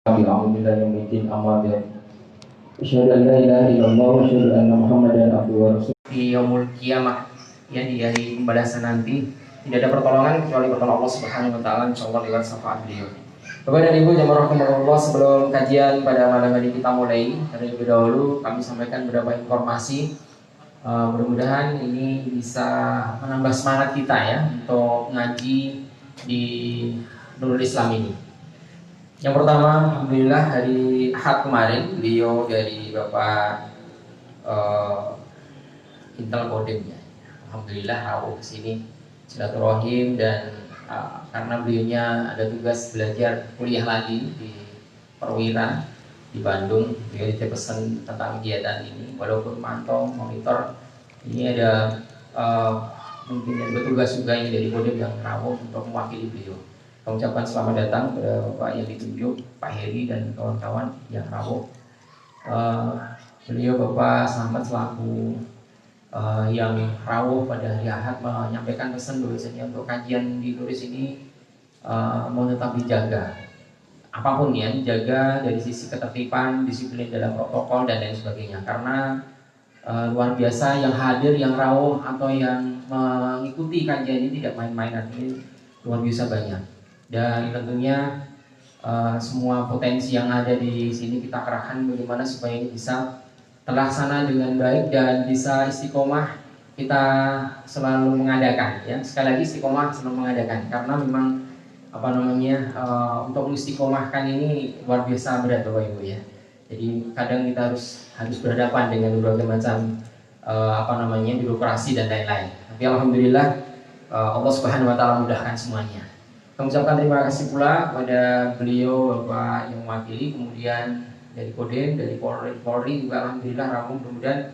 Asyhadu an la ilaha illallah wa asyhadu anna Muhammadan abduhu wa rasuluh. Di yaumul qiyamah, ya, di hari pembalasan nanti tidak ada pertolongan kecuali pertolongan Allah Subhanahu wa taala, insyaallah lewat syafaat beliau. Bapak dan Ibu jamaah rahimakumullah, sebelum kajian pada malam hari kita mulai, terlebih dahulu kami sampaikan beberapa informasi. Mudah-mudahan ini bisa menambah semangat kita ya untuk ngaji di Nurul Islam ini. Yang pertama, alhamdulillah hari Ahad kemarin beliau dari Bapak Intel Kodim ya, alhamdulillah rawuh kesini silaturahim dan karena beliaunya ada tugas belajar kuliah lagi di Perwira di Bandung, beliau pesan tentang kegiatan ini. Walaupun mantau monitor ini ada mungkin yang bertugas juga ini dari Kodim yang rawuh untuk mewakili beliau. Kami ucapkan selamat datang kepada Bapak yang ditunjuk, Pak Heri dan kawan-kawan yang rawuh. Beliau Bapak Selamat selaku yang rawuh pada hari Ahad menyampaikan pesan bahwasanya untuk kajian di Nuris ini mau tetap dijaga. Apapun ya, dijaga dari sisi ketertiban, disiplin dalam protokol dan lain sebagainya. Karena luar biasa yang hadir, yang rawuh atau yang mengikuti kajian ini tidak main-main, artinya luar biasa banyak. Dan tentunya semua potensi yang ada di sini kita kerahkan bagaimana supaya ini bisa terlaksana dengan baik dan bisa istiqomah kita selalu mengadakan ya. Sekali lagi istiqomah selalu mengadakan karena memang untuk mengistiqomahkan ini luar biasa berat Bapak Ibu ya. Jadi kadang kita harus berhadapan dengan berbagai macam birokrasi dan lain-lain. Tapi alhamdulillah Allah Subhanahu wa taala mudahkan semuanya. Kami ucapkan terima kasih pula kepada beliau Bapak yang mewakili, kemudian dari Kodim, dari Polri juga alhamdulillah rawuh. Mudah-mudahan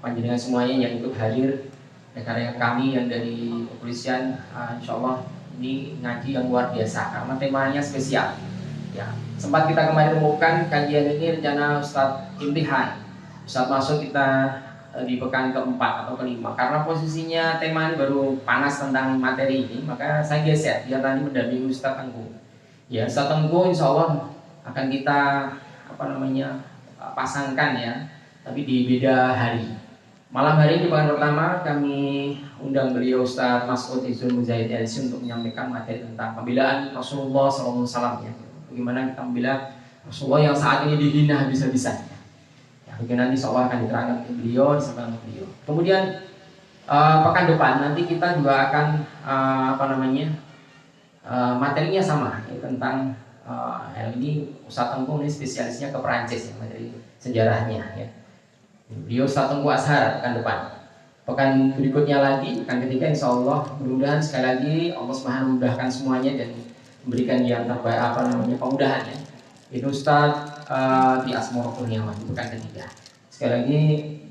panjenengan semuanya yang ikut hadir, rekan-rekan kami yang dari kepolisian, insyaallah ini ngaji yang luar biasa karena temanya spesial. Ya, sempat kita kemarin umumkan kajian ini rencana Ustadz imtihan. Ustadz masuk kita di pekan keempat atau kelima karena posisinya tema ini baru panas tentang materi ini, maka saya geser biar nanti mendampingi Ustadz Tengku. Ya, Ustadz Tengku insya Allah akan kita pasangkan ya, tapi di beda hari. Malam hari di pekan pertama kami undang beliau Ustadz Mas'ud Izul Mujahid LC untuk menyampaikan materi tentang pembelaan Rasulullah SAW ya. Bagaimana kita membela Rasulullah yang saat ini dihina habis-habisan. Mungkin nanti insya akan diterangkan ke beliau, disampaikan ke beliau. Kemudian pekan depan nanti kita juga akan materinya sama ya, tentang ini Ustadz Tengku ini spesialisnya ke Perancis ya, materi sejarahnya ya. Beliau Ustadz Tengku Azhar pekan depan. Pekan berikutnya lagi, pekan ketiga insya Allah mudah-mudahan sekali lagi Allah Subhanahu mudahkan semuanya dan memberikan yang terbaik kemudahan ya. Itu Ustadz di Asmoro Kurniawan di pekan ketiga. Sekali lagi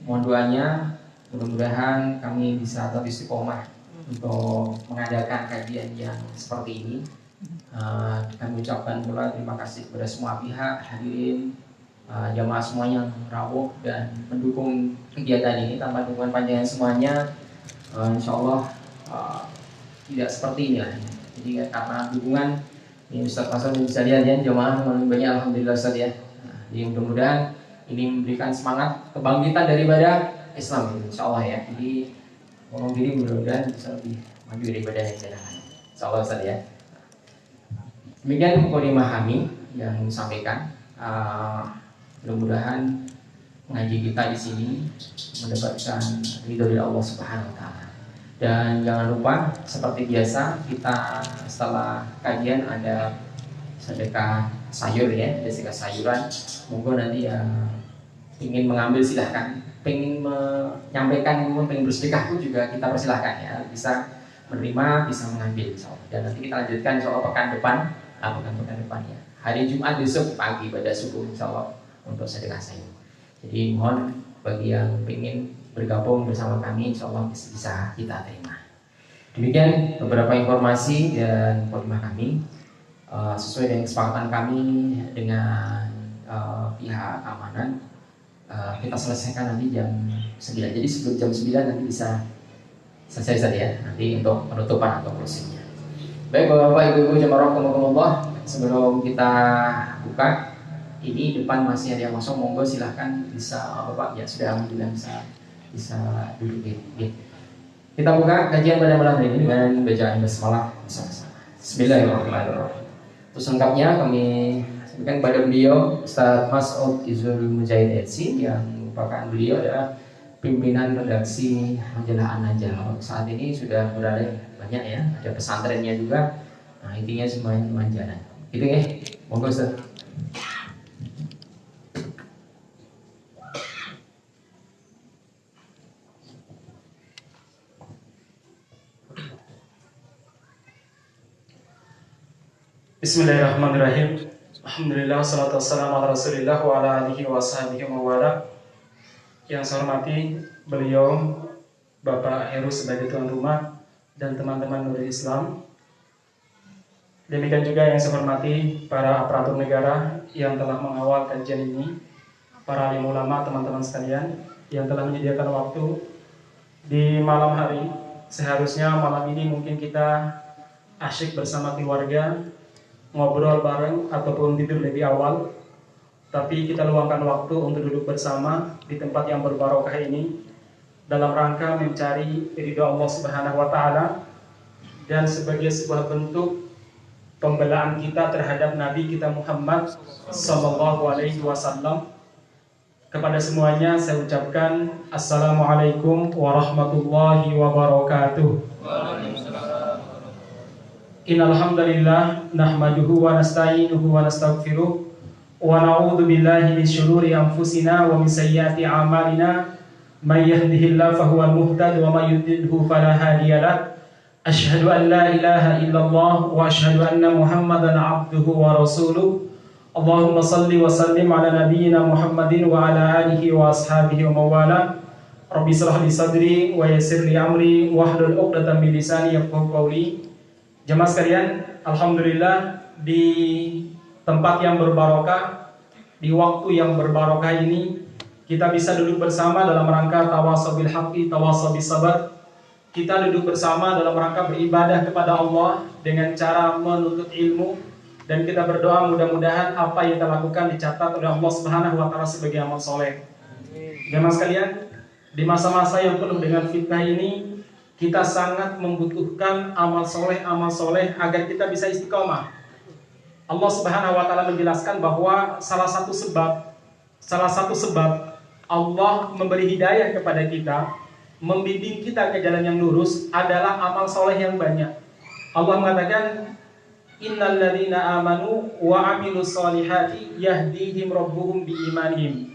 mohon doanya, mudah-mudahan kami bisa tetap istiqomah untuk mengadakan kajian yang seperti ini. Kami ucapkan pula terima kasih kepada semua pihak hadirin, jamaah semua yang rawuh dan mendukung kegiatan ini. Tanpa dukungan panjangan semuanya, insya Allah tidak seperti ini lah. Jadi karena dukungan ini Ustadz Pasal bisa lihat ya, jamaah banyak alhamdulillah Ustadz ya. Jadi mudah-mudahan ini memberikan semangat kebangkitan daripada Islam insya Allah ya. Jadi ngomong diri mudah-mudahan bisa lebih maju daripada yang lain. Insya Allah Ustadz ya. Demikian mukadimah kami yang disampaikan. Mudah-mudahan ngaji kita di sini mendapatkan ridho dari Allah Subhanahu wa taala. Dan jangan lupa seperti biasa kita setelah kajian ada sedekah sayur ya, sedekah sayuran. Monggo nanti yang ingin mengambil silahkan, pengen menyampaikan maupun pengen bersedekah pun juga kita persilahkan ya, bisa menerima, bisa mengambil insyaallah. Dan nanti kita lanjutkan insyaallah pekan depan ya. Hari Jumat besok pagi pada subuh insyaallah untuk sedekah sayur. Jadi mohon bagi yang ingin bergabung bersama kami insyaallah bisa kita terima. Demikian beberapa informasi dan informasi kami sesuai dengan kesepakatan kami dengan pihak keamanan. Kita selesaikan nanti jam 9. Jadi sebelum jam 9 nanti bisa selesai saja ya, nanti untuk penutupan atau closingnya. Baik Bapak-bapak, Ibu-ibu jemaah rahimakumullah, sebelum kita buka, ini depan masih ada yang kosong, monggo silahkan bisa Bapak ya sudah alhamdulillah bisa duduk ya. Kita buka kajian pada malam hari ini dengan bacaan basmalah bersama-sama. Bismillahirrahmanirrahim. Terus lengkapnya kami sampaikan kepada beliau Ustaz Mas'ud Izul Mujahid Etsi, yang merupakan beliau adalah pimpinan redaksi majalah An-Najah. Saat ini sudah berada banyak ya, ada pesantrennya juga. Nah, intinya semuanya manjanan. Gitu ya. Monggo Ustaz. Bismillahirrahmanirrahim. Alhamdulillah, wassalatu wassalamu ala rasulillah wa ala alihi wa sahbihi wa wala. Yang saya hormati beliau Bapak Heru sebagai tuan rumah dan teman-teman Nurul Islam. Demikian juga yang saya hormati para aparatur negara yang telah mengawal kajian ini, para alim ulama, teman-teman sekalian yang telah menyediakan waktu di malam hari. Seharusnya malam ini mungkin kita asyik bersama keluarga, ngobrol bareng ataupun tidur lebih awal, tapi kita luangkan waktu untuk duduk bersama di tempat yang berbarokah ini dalam rangka mencari ridho Allah Subhanahu wa taala dan sebagai sebuah bentuk pembelaan kita terhadap Nabi kita Muhammad sallallahu alaihi wasallam. Kepada semuanya saya ucapkan Assalamualaikum warahmatullahi wabarakatuh. Innal hamdalillah nahmaduhu wa nasta'inuhu wa nastaghfiruh wa na'udzu billahi min shururi anfusina wa min sayyiati a'malina may yahdihillahu fahuwal muhtadi wa may yudlilhu fala hadiyalah. Asyhadu an la ilaha illallah wa asyhadu anna Muhammadan 'abduhu wa rasuluh. Allahumma shalli wa sallim ala nabiyyina Muhammadin wa ala alihi wa ashabihi wa mawala. Rabbi shrah li sadri wa yassir li amri wahlul 'uqdatam min lisani yafqahu qawli. Jemaah sekalian, alhamdulillah di tempat yang berbarokah, di waktu yang berbarokah ini kita bisa duduk bersama dalam rangka tawasau bil haqqi, tawasau bis sabar. Kita duduk bersama dalam rangka beribadah kepada Allah dengan cara menuntut ilmu, dan kita berdoa mudah-mudahan apa yang kita lakukan dicatat oleh Allah Subhanahu wa taala sebagai amal soleh. Jemaah sekalian, di masa-masa yang penuh dengan fitnah ini kita sangat membutuhkan amal soleh agar kita bisa istiqomah. Allah Subhanahu wa taala menjelaskan bahwa salah satu sebab Allah memberi hidayah kepada kita, membimbing kita ke jalan yang lurus adalah amal soleh yang banyak. Allah mengatakan, Innal ladzina amanu wa 'amilus solihati yahdihim rabbuhum biimanihim.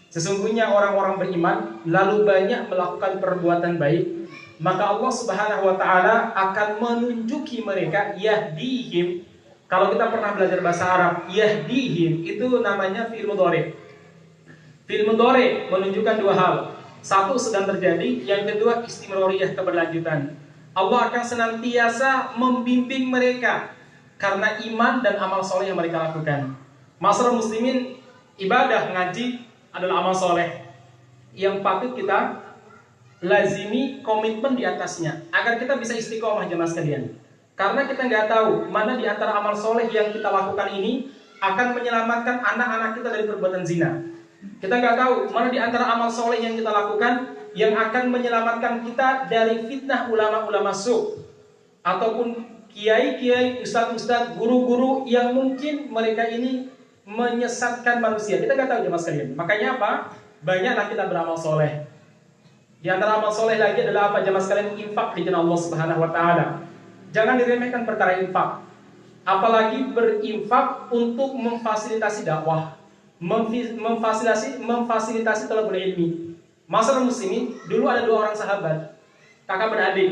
Sesungguhnya orang-orang beriman lalu banyak melakukan perbuatan baik, maka Allah Subhanahu wa taala akan menunjuki mereka, yahdihim. Kalau kita pernah belajar bahasa Arab, yahdihim itu namanya fi'il mudhari. Fi'il mudhari menunjukkan dua hal. Satu, sedang terjadi, yang kedua istimroriyah, keberlanjutan. Allah akan senantiasa membimbing mereka karena iman dan amal soleh yang mereka lakukan. Masyarakat muslimin, ibadah ngaji adalah amal soleh yang patut kita lazimi, komitmen di atasnya agar kita bisa istiqomah jemaah sekalian. Karena kita nggak tahu mana di antara amal soleh yang kita lakukan ini akan menyelamatkan anak-anak kita dari perbuatan zina. Kita nggak tahu mana di antara amal soleh yang kita lakukan yang akan menyelamatkan kita dari fitnah ulama-ulama su' ataupun kiai-kiai, ustadz-ustadz, guru-guru yang mungkin mereka ini menyesatkan manusia. Kita nggak tahu jemaah sekalian. Makanya apa? Banyaklah kita beramal soleh. Di antara amal soleh lagi adalah apa jemaah sekalian? Infak di jalan Allah Subhanahu wa taala. Jangan diremehkan perkara infak. Apalagi berinfak untuk memfasilitasi dakwah, memfasilitasi talabul ilmi. Masyarakat muslimin, dulu ada dua orang sahabat, kakak beradik.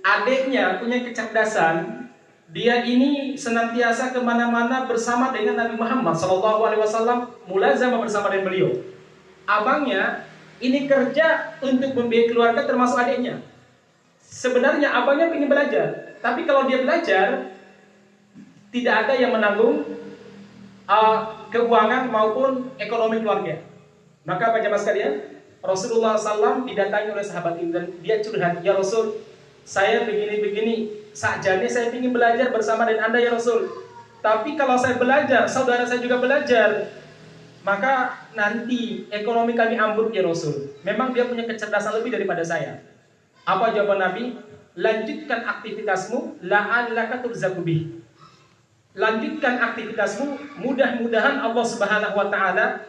Adiknya punya kecerdasan, dia ini senantiasa kemana-mana bersama dengan Nabi Muhammad SAW, mulazamah bersama dengan beliau. Abangnya ini kerja untuk membiayai keluarga termasuk adiknya. Sebenarnya abangnya ingin belajar, tapi kalau dia belajar tidak ada yang menanggung keuangan maupun ekonomi keluarga. Maka apa jemaah sekalian, Rasulullah SAW didatangi oleh sahabat ini dan dia curhat, ya Rasul, saya begini-begini, sakjane saya ingin belajar bersama dengan Anda ya Rasul. Tapi kalau saya belajar, saudara saya juga belajar, maka nanti ekonomi kami ambruk ya Rasul. Memang dia punya kecerdasan lebih daripada saya. Apa jawaban Nabi? Lanjutkan aktivitasmu, la'allaka turzaqu bih. Lanjutkan aktivitasmu, mudah-mudahan Allah Subhanahu wa taala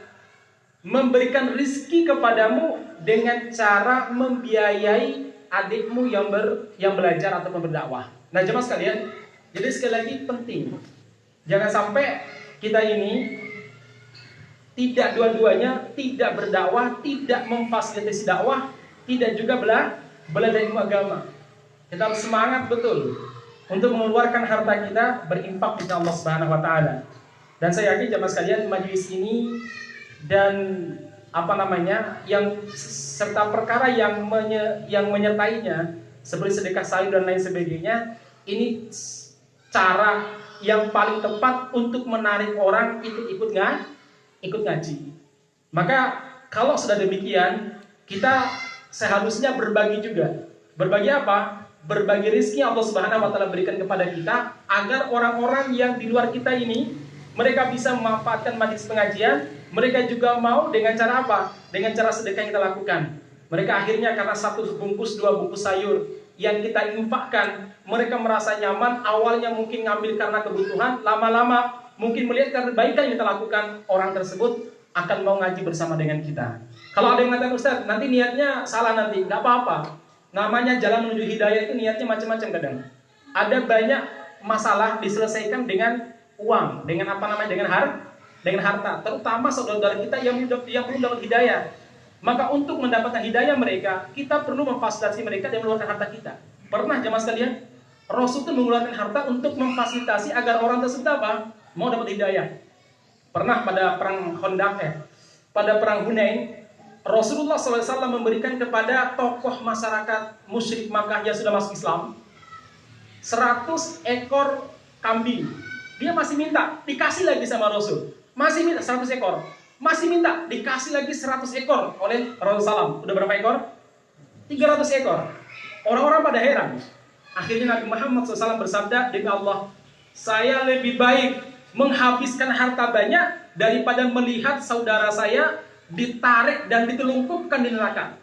memberikan rizki kepadamu dengan cara membiayai adikmu yang belajar atau berdakwah. Nah, jemaah sekalian, jadi sekali lagi penting. Jangan sampai kita ini tidak dua-duanya, tidak berdakwah, tidak memfasilitasi dakwah, tidak juga belajar ilmu agama. Kita harus semangat betul untuk mengeluarkan harta kita berinfak di Allah Subhanahu wa taala. Dan saya yakin jemaah sekalian, majelis ini dan yang serta perkara yang menyertainya seperti sedekah sayur dan lain sebagainya, ini cara yang paling tepat untuk menarik orang ikut ngaji. Maka kalau sudah demikian, kita seharusnya berbagi juga. Berbagi apa? Berbagi rezeki Allah Subhanahu wa taala berikan kepada kita, agar orang-orang yang di luar kita ini mereka bisa memanfaatkan majelis pengajian. Mereka juga mau dengan cara apa? Dengan cara sedekah yang kita lakukan. Mereka akhirnya karena 1 bungkus, 2 bungkus sayur yang kita infakkan, mereka merasa nyaman. Awalnya mungkin ngambil karena kebutuhan, lama-lama mungkin melihat kebaikan yang kita lakukan, orang tersebut akan mau ngaji bersama dengan kita. Kalau ada yang mengatakan, Ustaz, nanti niatnya salah nanti, nggak apa-apa. Namanya jalan menuju hidayah itu niatnya macam-macam kadang. Ada banyak masalah diselesaikan dengan uang, dengan harta, terutama saudara kita yang belum dapat hidayah. Maka untuk mendapatkan hidayah mereka, kita perlu memfasilitasi mereka dan mengeluarkan harta kita. Pernah jemaah sekalian, Rasul itu mengeluarkan harta untuk memfasilitasi agar orang tersebut apa? Mau dapat hidayah. Pernah pada perang Khandaq, pada perang Hunain, Rasulullah SAW memberikan kepada tokoh masyarakat musyrik Makkah yang sudah masuk Islam 100 ekor kambing. Dia masih minta, dikasih lagi sama Rasul. Masih minta 100 ekor. Masih minta, dikasih lagi 100 ekor oleh Rasulullah SAW. Udah berapa ekor? 300 ekor. Orang-orang pada heran. Akhirnya Nabi Muhammad SAW bersabda, demi Allah, saya lebih baik menghabiskan harta banyak daripada melihat saudara saya ditarik dan ditelungkupkan di neraka.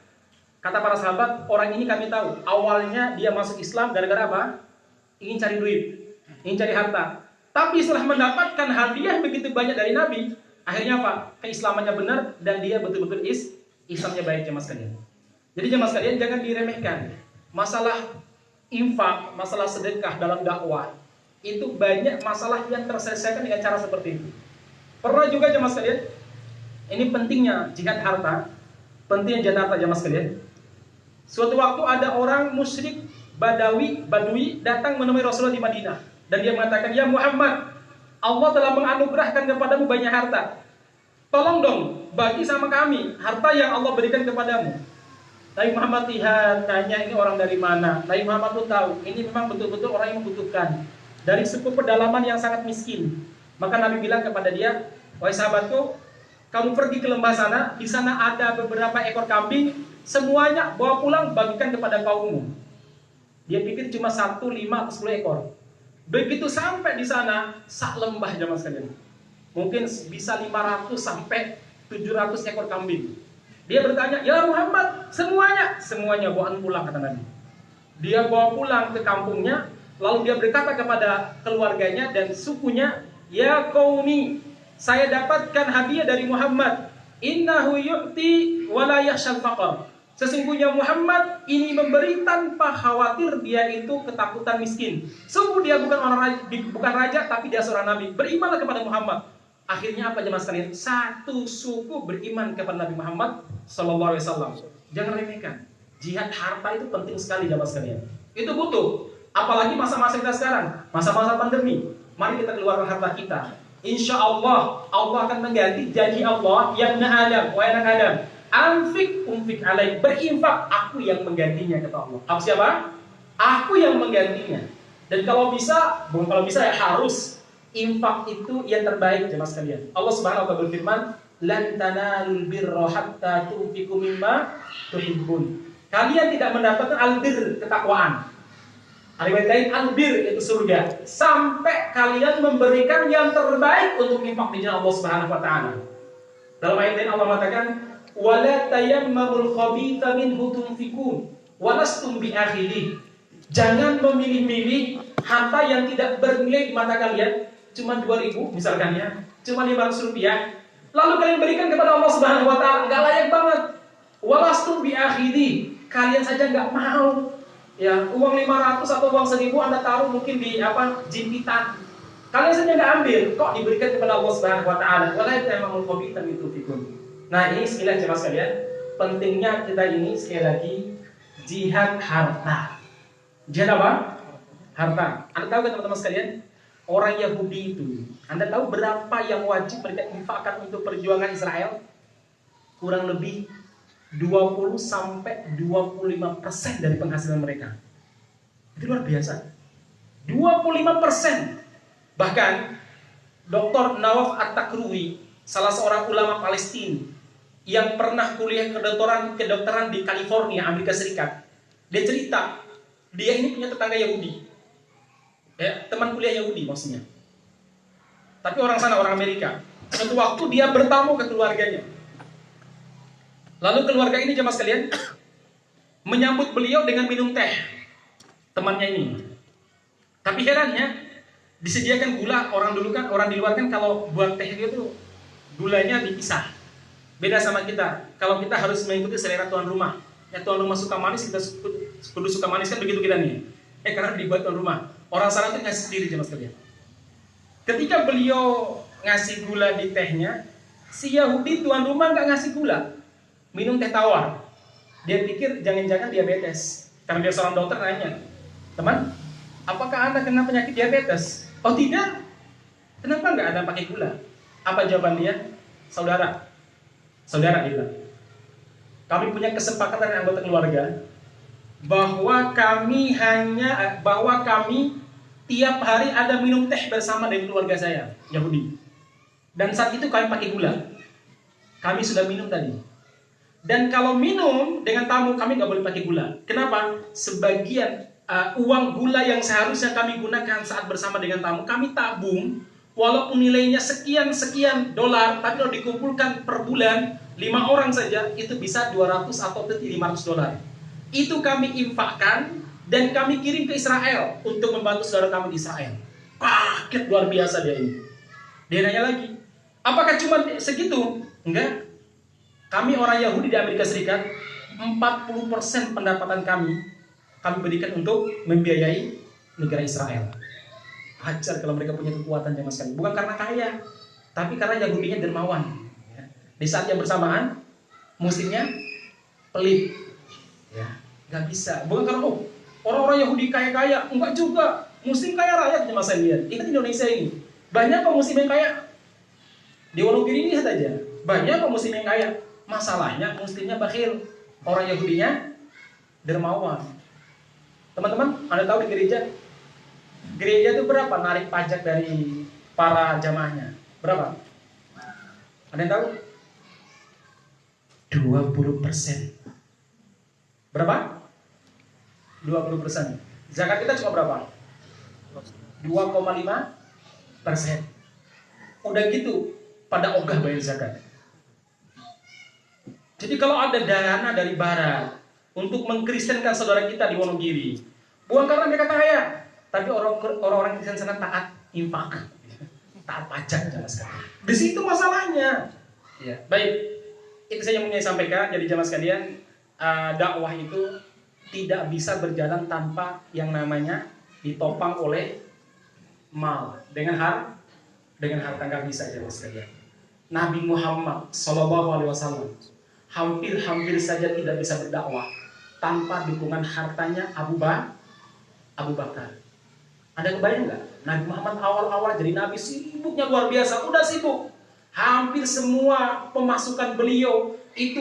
Kata para sahabat, orang ini kami tahu, awalnya dia masuk Islam gara-gara apa? Ingin cari duit, ingin cari harta. Tapi setelah mendapatkan hadiah begitu banyak dari Nabi, akhirnya apa? Keislamannya benar dan dia betul-betul Islamnya baik, jemaah sekalian. Jadi jemaah sekalian, jangan diremehkan. Masalah infak, masalah sedekah dalam dakwah, itu banyak masalah yang terselesaikan dengan cara seperti itu. Pernah juga jemaah sekalian, ini pentingnya jihad harta, pentingnya jihad harta jemaah sekalian. Suatu waktu ada orang musyrik Badui datang menemui Rasulullah di Madinah. Dan dia mengatakan, ya Muhammad, Allah telah menganugerahkan kepadamu banyak harta. Tolong dong, bagi sama kami harta yang Allah berikan kepadamu. Nabi Muhammad lihat, tanya ini orang dari mana. Nabi Muhammad pun tahu, ini memang betul-betul orang yang membutuhkan. Dari suku pedalaman yang sangat miskin. Maka Nabi bilang kepada dia, wahai sahabatku, kamu pergi ke lembah sana, di sana ada beberapa ekor kambing, semuanya bawa pulang bagikan kepada kaummu. Dia pikir cuma 1, 5, atau 10 ekor. Begitu sampai di sana, sak lembah jamaah sekalian. Mungkin bisa 500 sampai 700 ekor kambing. Dia bertanya, ya Muhammad, semuanya bawaan pulang, kata Nabi. Dia bawa pulang ke kampungnya, lalu dia berkata kepada keluarganya dan sukunya, ya qaumi, saya dapatkan hadiah dari Muhammad. Innahu yu'ti wa la yakhshal faqr. Sesungguhnya Muhammad ini memberi tanpa khawatir dia itu ketakutan miskin. Sungguh dia bukan raja, tapi dia seorang nabi. Berimanlah kepada Muhammad. Akhirnya apa jemaah sekalian? Satu suku beriman kepada Nabi Muhammad SAW. Jangan remehkan. Jihad harta itu penting sekali jemaah sekalian. Itu butuh. Apalagi masa-masa kita sekarang, masa-masa pandemi. Mari kita keluarkan harta kita. Insya Allah, Allah akan mengganti janji Allah, ya Adam, wahai anak Adam. Anfik alaih, berinfak, aku yang menggantinya, kata Allah. Aku siapa? Aku yang menggantinya. Dan kalau bisa ya harus infak itu yang terbaik jemaah sekalian. Allah Subhanahu wa taala berfirman, lan tanalul birra hatta tunfiqu mimma tuhibbun. Kalian tidak mendapatkan albir, ketakwaan. Riwayat lain albir yaitu surga. Sampai kalian memberikan yang terbaik untuk infak di jalan Allah Subhanahu wa taala. Dalam ayat lain Allah mengatakan, "Wala tayammamul khabitha minhu tunfikun, walastum biakhidih." Jangan memilih-milih harta yang tidak bernilai di mata kalian, cuma 2.000 misalkan ya, cuma 500 rupiah. Lalu kalian berikan kepada Allah Subhanahu wa taala, enggak layak banget. Walastum biakhidih. Kalian saja enggak mau. Ya, uang 500 atau uang 1.000 Anda taruh mungkin di jimpitan. Kalian saja nggak ambil, kok diberikan kepada Allah Subhanahu wa taala. Wala ta'amul khabitha min tufikum. Nah, ini sekilas jelas sekalian, pentingnya kita ini sekali lagi jihad harta. Jihad apa? Harta. Anda tahu kan teman-teman sekalian, orang Yahudi itu, Anda tahu berapa yang wajib mereka infakkan untuk perjuangan Israel? Kurang lebih 20-25% dari penghasilan mereka. Itu luar biasa. 25%. Bahkan Dr. Nawaf At-Takruwi, salah seorang ulama Palestina yang pernah kuliah kedokteran di California, Amerika Serikat, dia cerita, dia ini punya tetangga Yahudi, ya, teman kuliah Yahudi maksudnya. Tapi orang sana, orang Amerika. Suatu waktu dia bertamu ke keluarganya. Lalu keluarga ini jemaah sekalian menyambut beliau dengan minum teh, temannya ini. Tapi herannya, disediakan gula. Orang di luar kan kalau buat teh itu gulanya dipisah. Beda sama kita. Kalau kita harus mengikuti selera tuan rumah. Ya, tuan rumah suka manis, kita kudu suka manis, kan begitu kita nih. Karena dibuat tuan rumah. Orang sana itu ngasih sendiri jemaah sekalian. Ketika beliau ngasih gula di tehnya, si Yahudi tuan rumah nggak ngasih gula, minum teh tawar. Dia pikir jangan-jangan diabetes. Karena dia seorang dokter nanya, "Teman, apakah Anda kena penyakit diabetes?" "Oh tidak." "Kenapa nggak ada pakai gula?" Apa jawaban dia? Saudara dia bilang, "Kami punya kesepakatan dengan anggota keluarga bahwa kami tiap hari ada minum teh bersama dengan keluarga saya Yahudi. Dan saat itu kami pakai gula. Kami sudah minum tadi. Dan kalau minum dengan tamu kami nggak boleh pakai gula. Kenapa? Sebagian uang gula yang seharusnya kami gunakan saat bersama dengan tamu, kami tabung, walaupun nilainya sekian dolar, tapi kalau dikumpulkan per bulan 5 orang saja itu bisa 200 atau 500 dolar. Itu kami infakkan dan kami kirim ke Israel untuk membantu saudara kami di Israel." Kaget luar biasa dia ini. Dia nanya lagi, "Apakah cuma segitu?" "Enggak. Kami orang Yahudi di Amerika Serikat, 40% pendapatan kami berikan untuk membiayai negara Israel." Wajar kalau mereka punya kekuatan jemaah sekalian. Bukan karena kaya, tapi karena Yahudinya dermawan. Di saat yang bersamaan, muslimnya pelit. Ya, nggak bisa. Bukan karena orang-orang Yahudi kaya-kaya, enggak juga. Muslim kaya raya jemaah sekalian. Kita di Indonesia ini banyak kok muslim yang kaya. Di Wonogiri ini saja banyak kok muslim yang kaya. Masalahnya muslimnya bakhil, orang Yahudinya dermawan. Teman-teman, Anda tahu di gereja itu berapa narik pajak dari para jamaahnya? Berapa? Ada yang tahu? 20%. Berapa? 20%. Zakat kita cuma berapa? 2,5%. Udah gitu, pada ogah bayar zakat. Jadi kalau ada dana dari barat untuk mengkristenkan saudara kita di Wonogiri, bukan karena mereka kaya, tapi orang-orang Kristen sana taat infak, taat pajak jamaah sekalian. Di situ masalahnya. Ya, baik. Itu saja yang ingin saya sampaikan. Jadi jamaah sekalian, dakwah itu tidak bisa berjalan tanpa yang namanya ditopang oleh mal. Dengan harta nggak bisa jamaah sekalian. Nabi Muhammad SAW hampir saja tidak bisa berdakwah tanpa dukungan hartanya Abu Bakar. Anda kebayang nggak? Nabi Muhammad awal-awal jadi nabi sibuknya luar biasa, udah sibuk. Hampir semua pemasukan beliau itu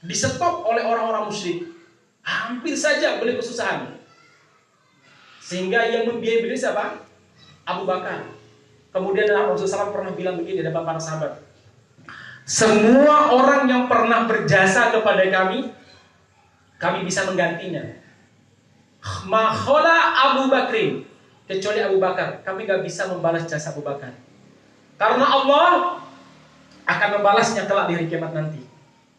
disetop oleh orang-orang musyrik. Hampir saja beliau kesusahan. Sehingga yang membiayai beliau siapa? Abu Bakar. Kemudian Rasulullah SAW pernah bilang begini di depan para sahabat, "Semua orang yang pernah berjasa kepada kami bisa menggantinya. Ma khala Abu Bakrin, kecuali Abu Bakar. Kami gak bisa membalas jasa Abu Bakar. Karena Allah akan membalasnya kelak di hari kiamat nanti.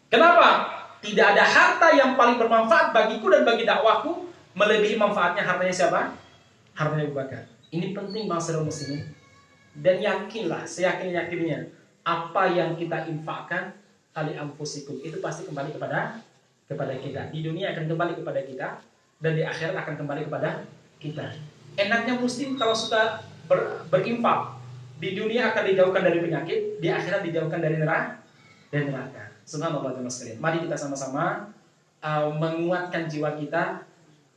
Kenapa? Tidak ada harta yang paling bermanfaat bagiku dan bagi dakwahku melebihi manfaatnya hartanya siapa? Hartanya Abu Bakar. Ini penting bangsa muslimin. Dan yakinlah, seyakin-yakinnya, apa yang kita infakkan ali anfusikum itu pasti kembali kepada kita. Di dunia akan kembali kepada kita dan di akhirat akan kembali kepada kita. Enaknya muslim kalau suka berinfak, di dunia akan dijauhkan dari penyakit, di akhirat dijauhkan dari neraka. Subhanallah teman sekalian. Mari kita sama-sama menguatkan jiwa kita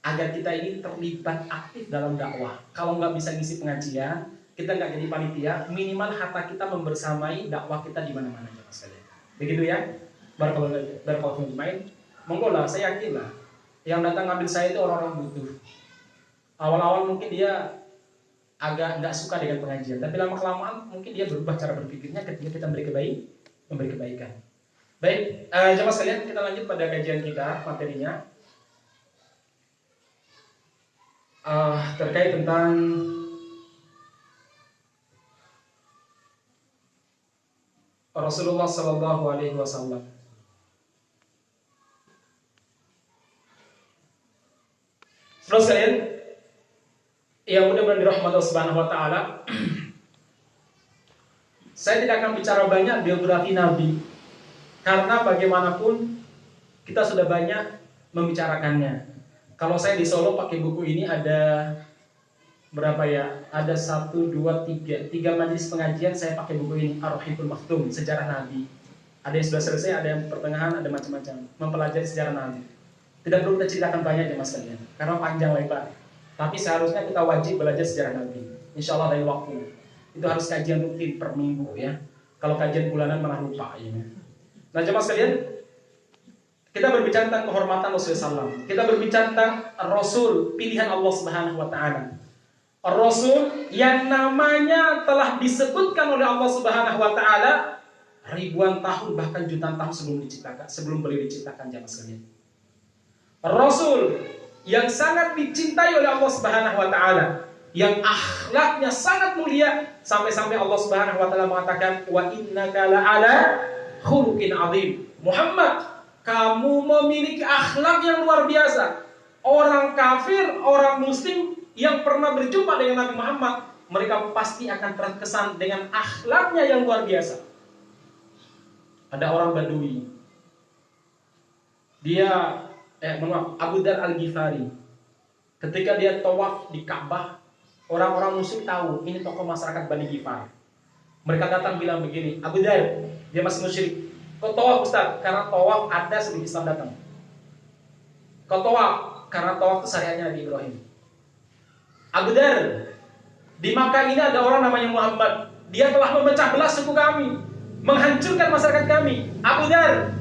agar kita ini terlibat aktif dalam dakwah. Kalau nggak bisa ngisi pengajian, kita nggak jadi panitia, minimal harta kita membersamai dakwah kita di mana-mana teman sekalian. Begitu ya. Barakallahu fiikum. Monggo lah, saya yakin lah. Yang datang ngambil saya itu orang-orang butuh. Awal-awal mungkin dia agak nggak suka dengan pengajian, tapi lama-kelamaan mungkin dia berubah cara berpikirnya ketika kita memberi kebaikan. Baik, jemaah sekalian, kita lanjut pada kajian kita, materinya terkait tentang Rasulullah Sallallahu Alaihi Wasallam. Saudara sekalian, yang mudah-mudahan dirahmati Allah Subhanahu Wa Taala, saya tidak akan bicara banyak biografi Nabi, karena bagaimanapun kita sudah banyak membicarakannya. Kalau saya di Solo pakai buku ini ada berapa ya? Ada 1, 2, 3 majelis pengajian saya pakai buku ini, Ar-Rahibul Maktum, sejarah Nabi. Ada yang sudah selesai, ada yang pertengahan, ada macam-macam. Mempelajari sejarah Nabi. Tidak perlu kita ceritakan banyak ya mas kalian, karena panjang lebar. Tapi seharusnya kita wajib belajar sejarah Nabi. Insya Allah dari waktu. Itu harus kajian rutin per minggu ya. Kalau kajian bulanan malah lupa ya. Nah jemaah sekalian, kita berbicara tentang kehormatan Rasulullah SAW. Kita berbicara tentang Rasul pilihan Allah Subhanahu Wa Taala. Rasul yang namanya telah disebutkan oleh Allah Subhanahu Wa Taala ribuan tahun bahkan jutaan tahun sebelum beliau diciptakan jemaah sekalian. Rasul yang sangat dicintai oleh Allah Subhanahu Wa Taala, yang akhlaknya sangat mulia sampai-sampai Allah Subhanahu Wa Taala mengatakan wa innaka la'ala khuluqin azim. Muhammad, kamu memiliki akhlak yang luar biasa. Orang kafir, orang muslim yang pernah berjumpa dengan Nabi Muhammad, mereka pasti akan terkesan dengan akhlaknya yang luar biasa. Ada orang Badui, dia Abu Dar Al-Ghifari, ketika dia tawaf di Ka'bah, orang-orang musyrik tahu ini tokoh masyarakat Bani Ghifar. Mereka datang bilang begini, Abu Dar, dia masih musyrik, kau tawaf Ustaz? Karena tawaf ada sebelum Islam datang. Kau tawaf karena tawaf itu syariatnya Nabi Ibrahim. Abu Dar, di Makkah ini ada orang namanya Muhammad. Dia telah memecah belah suku kami, menghancurkan masyarakat kami. Abu Dar,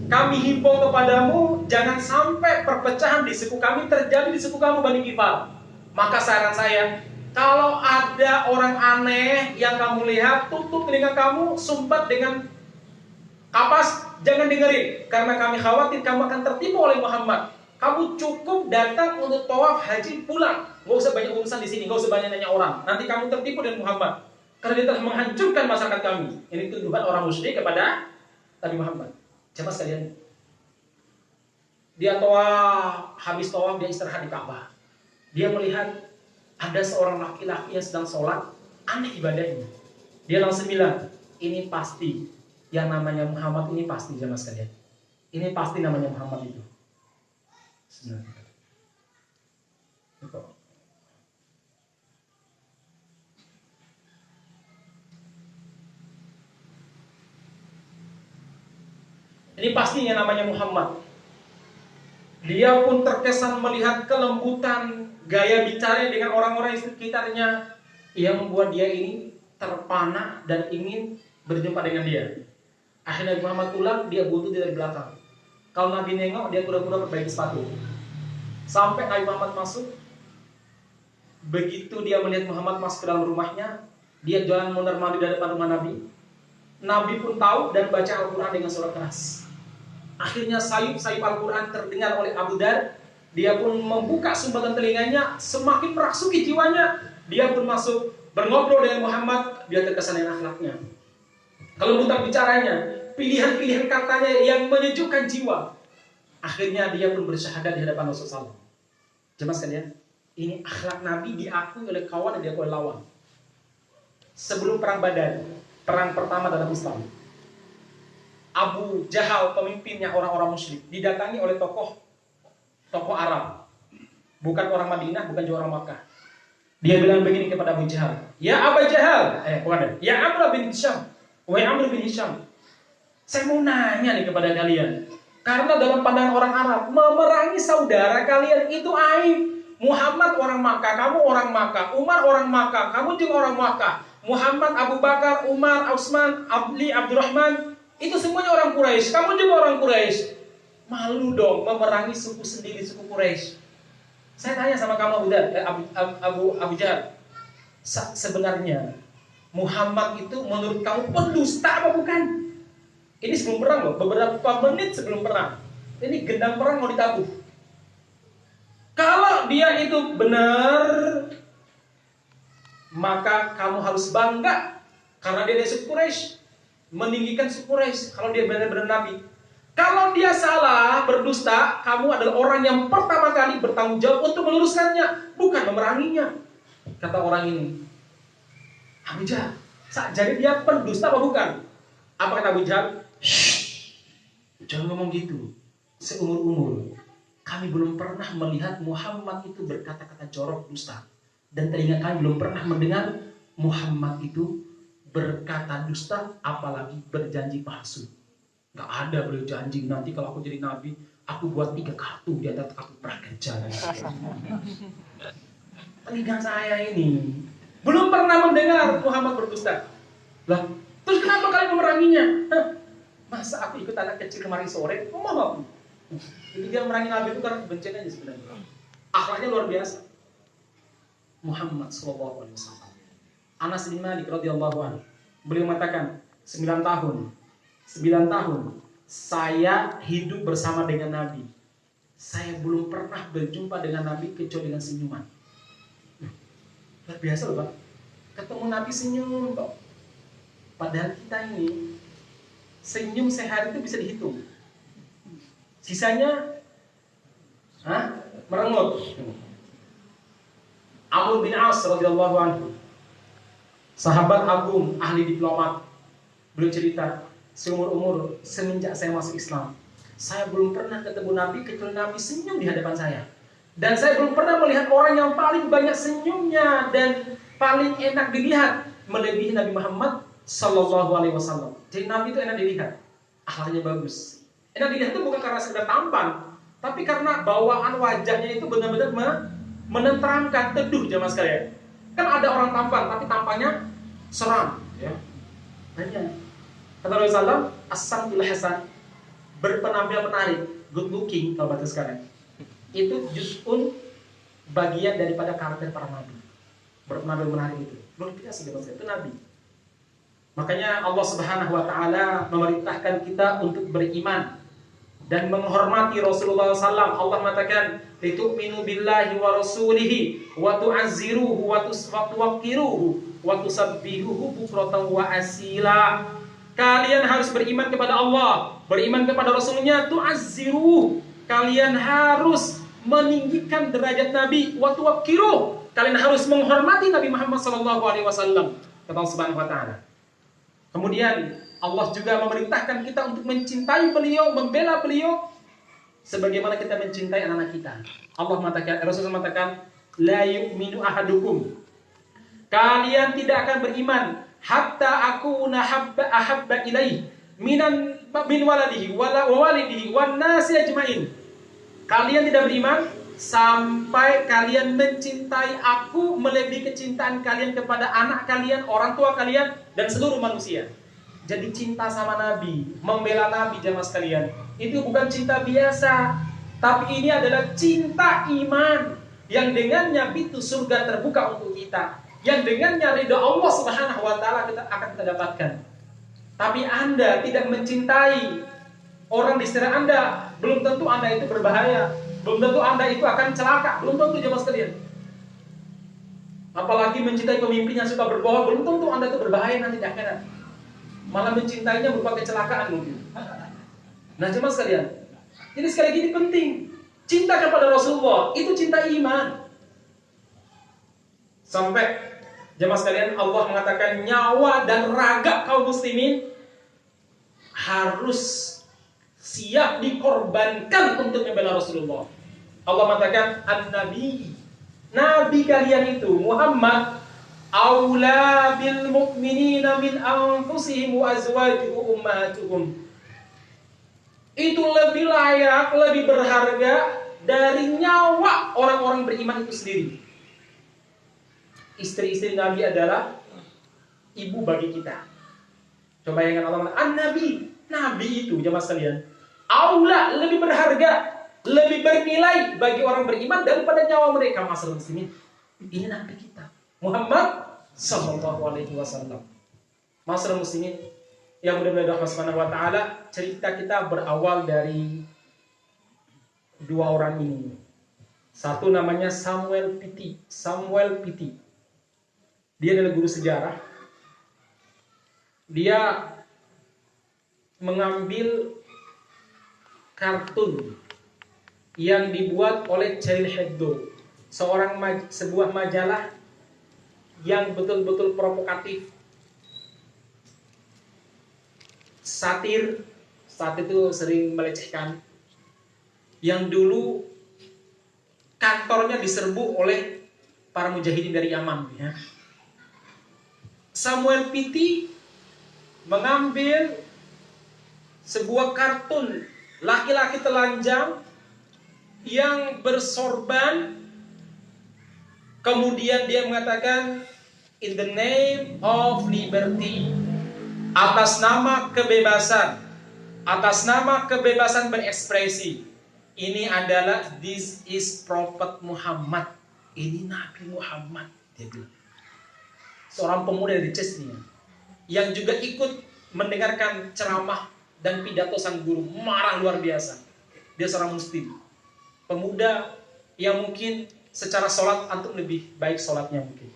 kami himbau kepadamu, jangan sampai perpecahan di suku kami terjadi di suku kamu Bani Ghifar. Maka saran saya, kalau ada orang aneh yang kamu lihat, tutup telinga kamu, sumbat dengan kapas, jangan dengerin. Karena kami khawatir kamu akan tertipu oleh Muhammad. Kamu cukup datang untuk tawaf haji pulang. Gak usah banyak urusan di sini, gak usah banyak nanya orang. Nanti kamu tertipu dengan Muhammad. Karena dia telah menghancurkan masyarakat kami. Ini tuduhan orang musyrik kepada Nabi Muhammad. Coba sekalian, dia tawaf, habis tawaf dia istirahat di Ka'bah. Dia melihat ada seorang laki-laki yang sedang sholat, aneh ibadahnya. Dia langsung bilang, ini pasti yang namanya Muhammad, ini pasti jamaah sekalian. Ini pasti namanya Muhammad itu. Ini pasti yang namanya Muhammad. Dia pun terkesan melihat kelembutan gaya bicara dengan orang-orang di sekitarnya yang membuat dia ini terpana dan ingin berjumpa dengan dia. Akhirnya Muhammad pulang, dia buntuti dari belakang. Kalau Nabi nengok, dia pura-pura perbaiki sepatu. Sampai Nabi Muhammad masuk. Begitu dia melihat Muhammad masuk ke dalam rumahnya, dia jalan mondar-mandir di depan rumah Nabi. Nabi pun tahu dan baca Al-Quran dengan suara keras. Akhirnya sayup Al-Quran terdengar oleh Abu Dar. Dia pun membuka sumbatan telinganya, semakin merasuki jiwanya. Dia pun masuk berngobrol dengan Muhammad, dia terkesan dengan akhlaknya. Kalau mutar bicaranya, pilihan-pilihan katanya yang menyejukkan jiwa. Akhirnya dia pun bersyahadat di hadapan Rasulullah SAW. Jemaah sekalian, ini akhlak Nabi diakui oleh kawan dan diakui oleh lawan. Sebelum perang Badar, perang pertama dalam Islam, Abu Jahal, pemimpinnya orang-orang musyrik, didatangi oleh tokoh Arab, bukan orang Madinah, bukan juga orang Makkah. Dia bilang begini kepada Abu Jahal, ya Abu Jahal, ya Amr bin Hisham, wahai Amr bin Hisham, saya mau nanya nih kepada kalian, karena dalam pandangan orang Arab, memerangi saudara kalian itu aib. Muhammad orang Makkah, kamu orang Makkah. Umar orang Makkah, kamu juga orang Makkah. Muhammad, Abu Bakar, Umar, Utsman, Ali, Abdurrahman, itu semuanya orang Quraisy. Kamu juga orang Quraisy. Malu dong memerangi suku sendiri, suku Quraisy. Saya tanya sama kamu Abu Jahal, sebenarnya Muhammad itu menurut kamu pendusta apa bukan? Ini sebelum perang loh, beberapa menit sebelum perang. Ini gendang perang mau ditabuh. Kalau dia itu benar, maka kamu harus bangga karena dia dari suku Quraisy, meninggikan suku Quraisy. Kalau dia benar-benar Nabi. Kalau dia salah, berdusta, kamu adalah orang yang pertama kali bertanggung jawab untuk meluruskannya, bukan memeranginya. Kata orang ini, Abu Jahal, jadi dia pendusta apa bukan? Apa kata Abu Jahal? Jangan ngomong gitu. Seumur-umur kami belum pernah melihat Muhammad itu berkata-kata jorok dusta. Dan telinga kami belum pernah mendengar Muhammad itu berkata dusta, apalagi berjanji palsu. Gak ada beliau janji, nanti kalau aku jadi nabi, aku buat 3 kartu di atas kartu prakerja. Telinga saya ini belum pernah mendengar Muhammad berdusta. Lah, terus kenapa kalian memeranginya? Masa aku ikut anak kecil kemarin sore, mau aku? Jadi dia memerangi Nabi itu karena kebencian aja sebenarnya. Akhlaknya luar biasa. Muhammad sallallahu alaihi wasallam. Anas bin Malik radhiyallahu anhu, beliau mengatakan, 9 tahun saya hidup bersama dengan Nabi. Saya belum pernah berjumpa dengan Nabi kecuali dengan senyuman. Luar biasa loh Pak. Ketemu Nabi senyum Pak. Padahal kita ini senyum sehari itu bisa dihitung. Sisanya merengut. Amr bin As radhiyallahu anhu, sahabat agung, ahli diplomat, beliau cerita, seumur-umur semenjak saya masuk Islam, saya belum pernah ketemu Nabi kecuali Nabi senyum di hadapan saya. Dan saya belum pernah melihat orang yang paling banyak senyumnya dan paling enak dilihat melebihi Nabi Muhammad sallallahu alaihi wasallam. Jadi Nabi itu enak dilihat, akhlaknya bagus. Enak dilihat itu bukan karena sekedar tampan, tapi karena bawaan wajahnya itu benar-benar menenteramkan, teduh jemaah sekalian. Kan ada orang tampan, tapi tampannya seram, ya. Banyak. Kata Rasulullah, as-samtul hasan, berpenampilan menarik, good looking kalau bahasa sekarang. Itu juz'un, bagian daripada karakter para nabi. Berpenampilan menarik itu luar biasa jemaah sekalian, itu nabi. Makanya Allah Subhanahu wa taala memerintahkan kita untuk beriman dan menghormati Rasulullah SAW. Allah mengatakan, "Litu'minu billahi wa rasulihi wa tu'azziruhu wa tuwaqqiruhu wa tusabbihuhu bukratan wa asila." Kalian harus beriman kepada Allah, beriman kepada Rasulnya, tu'azziruhu. Kalian harus meninggikan derajat Nabi, wa tuwaqqiruhu. Kalian harus menghormati Nabi Muhammad SAW. Kata Allah Subhanahu wa taala. Kemudian Allah juga memerintahkan kita untuk mencintai beliau, membela beliau sebagaimana kita mencintai anak-anak kita. Allah mengatakan, Rasulullah mengatakan, la yu'minu ahadukum. Kalian tidak akan beriman hatta akuna ahabba ilaih min waladihi wa walidihi wan nasi ajmain. Kalian tidak beriman sampai kalian mencintai aku melebihi kecintaan kalian kepada anak kalian, orang tua kalian, dan seluruh manusia. Jadi cinta sama Nabi, membela Nabi jemaah sekalian, itu bukan cinta biasa, tapi ini adalah cinta iman yang dengannya pintu surga terbuka untuk kita, yang dengannya ridha Allah Subhanahu wa taala akan kita dapatkan. Tapi Anda tidak mencintai orang di sekitar Anda, belum tentu Anda itu berbahaya. Belum tentu Anda itu akan celaka, belum tentu jemaah sekalian. Apalagi mencintai pemimpin yang suka berbohong, belum tentu Anda itu berbahaya nanti di akhirat. Malah mencintainya berupa kecelakaan mungkin. Nah jemaah sekalian, jadi sekali lagi ini penting. Cinta kepada Rasulullah itu cinta iman. Sampai jemaah sekalian, Allah mengatakan nyawa dan raga kaum muslimin harus siap dikorbankan untuk membela Rasulullah. Allah mengatakan an-nabi, nabi kalian itu Muhammad aula bil mu'minina min anfusihim wa azwajuhum ummahatuhum. Itu lebih layak, lebih berharga dari nyawa orang-orang beriman itu sendiri. Istri-istri Nabi adalah ibu bagi kita. Coba bayangkan Allah mengatakan an-nabi, nabi itu jemaah sekalian, aula, lebih berharga, lebih bernilai bagi orang beriman daripada nyawa mereka. Masalah muslimin, ini nabi kita Muhammad sallallahu alaihi wasallam. Masalah muslimin yang mudah-mudahan Allah Subhanahu wa taala, cerita kita berawal dari dua orang ini. Satu namanya Samuel Pitti. Samuel Pitti. Dia adalah guru sejarah. Dia mengambil kartun yang dibuat oleh Charlie Hebdo, sebuah majalah yang betul-betul provokatif, satir. Saat itu sering melecehkan, yang dulu kantornya diserbu oleh para mujahidin dari Yaman ya. Samuel Pitti mengambil sebuah kartun laki-laki telanjang yang bersorban, kemudian dia mengatakan in the name of liberty, atas nama kebebasan, atas nama kebebasan berekspresi. Ini adalah this is Prophet Muhammad. Ini Nabi Muhammad, dia bilang. Seorang pemuda dari Chechnya yang juga ikut mendengarkan ceramah dan pidato sang guru, marah luar biasa. Dia seorang muslim, pemuda yang mungkin secara sholat antum lebih baik sholatnya mungkin,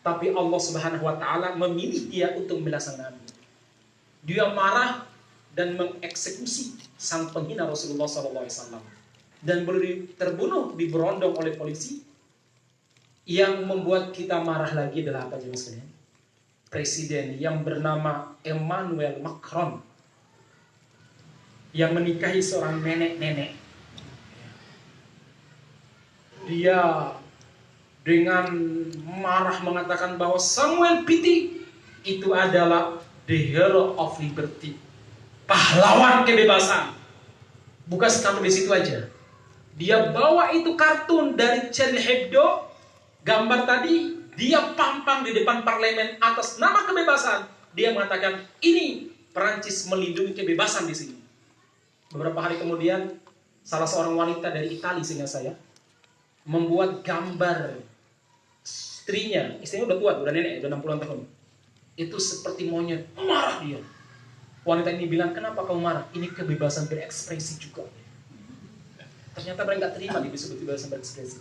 tapi Allah Subhanahu wa taala memilih dia untuk membela sang Nabi. Dia marah dan mengeksekusi sang penghina Rasulullah SAW dan terbunuh di berondong oleh polisi. Yang membuat kita marah lagi adalah apa jemaah sekalian? Presiden yang bernama Emmanuel Macron yang menikahi seorang nenek-nenek. Dia dengan marah mengatakan bahwa Samuel Pitti itu adalah the hero of liberty, pahlawan kebebasan. Bukan sampai di situ aja. Dia bawa itu kartun dari Charlie Hebdo, gambar tadi, dia pampang di depan parlemen atas nama kebebasan. Dia mengatakan ini Perancis melindungi kebebasan di sini. Beberapa hari kemudian, salah seorang wanita dari Italia, seingat saya, membuat gambar istrinya udah tua, udah nenek, udah 60-an tahun. Itu seperti monyet, marah dia. Wanita ini bilang, kenapa kamu marah? Ini kebebasan berekspresi juga. Ternyata mereka nggak terima disebut kebebasan berekspresi.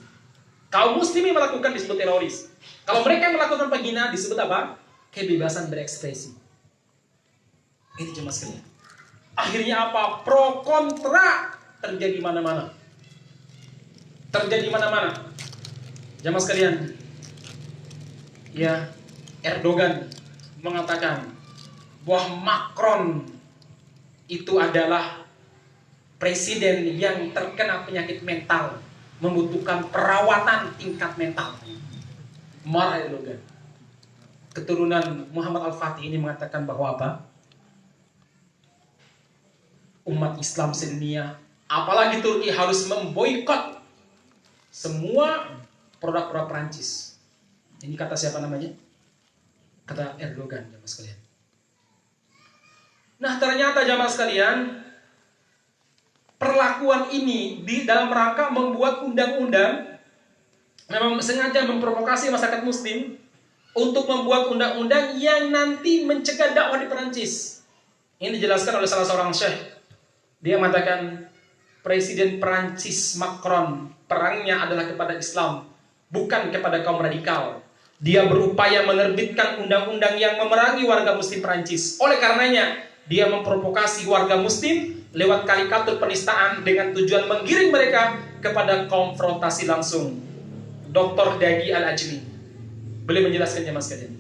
Kaum muslimin melakukan disebut teroris. Kalau mereka melakukan penghinaan disebut apa? Kebebasan berekspresi. Ini jemaah sekalian. Akhirnya apa? Pro kontra terjadi mana-mana. Terjadi mana-mana. Jemaah sekalian. Ya, Erdogan mengatakan bahwa Macron itu adalah presiden yang terkena penyakit mental, membutuhkan perawatan tingkat mental. Marah Erdogan. Keturunan Muhammad Al-Fatih ini mengatakan bahwa apa? Umat Islam sedunia, apalagi Turki, harus memboikot semua produk-produk Perancis. Ini kata siapa namanya? Kata Erdogan, jamaah sekalian. Nah, ternyata jamaah sekalian, perlakuan ini di dalam rangka membuat undang-undang, memang sengaja memprovokasi masyarakat muslim untuk membuat undang-undang yang nanti mencegah dakwah di Perancis. Ini dijelaskan oleh salah seorang syekh. Dia mengatakan Presiden Prancis Macron, perangnya adalah kepada Islam, bukan kepada kaum radikal. Dia berupaya menerbitkan undang-undang yang memerangi warga muslim Prancis. Oleh karenanya, dia memprovokasi warga muslim lewat karikatur penistaan dengan tujuan menggiring mereka kepada konfrontasi langsung. Dr. Dagi Al-Ajmi, boleh menjelaskan jemaah sekalian?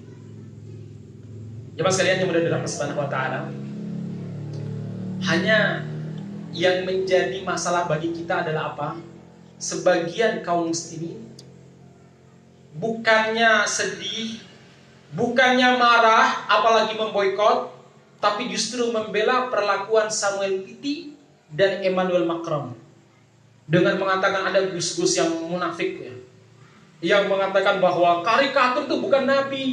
Jemaah sekalian yang mudah dirahmati Subhanahu wa taala, hanya yang menjadi masalah bagi kita adalah apa? Sebagian kaum muslimin bukannya sedih, bukannya marah, apalagi memboikot, tapi justru membela perlakuan Samuel Pitti dan Emmanuel Macron dengan mengatakan ada gus-gus yang munafik ya, yang mengatakan bahwa karikatur itu bukan nabi.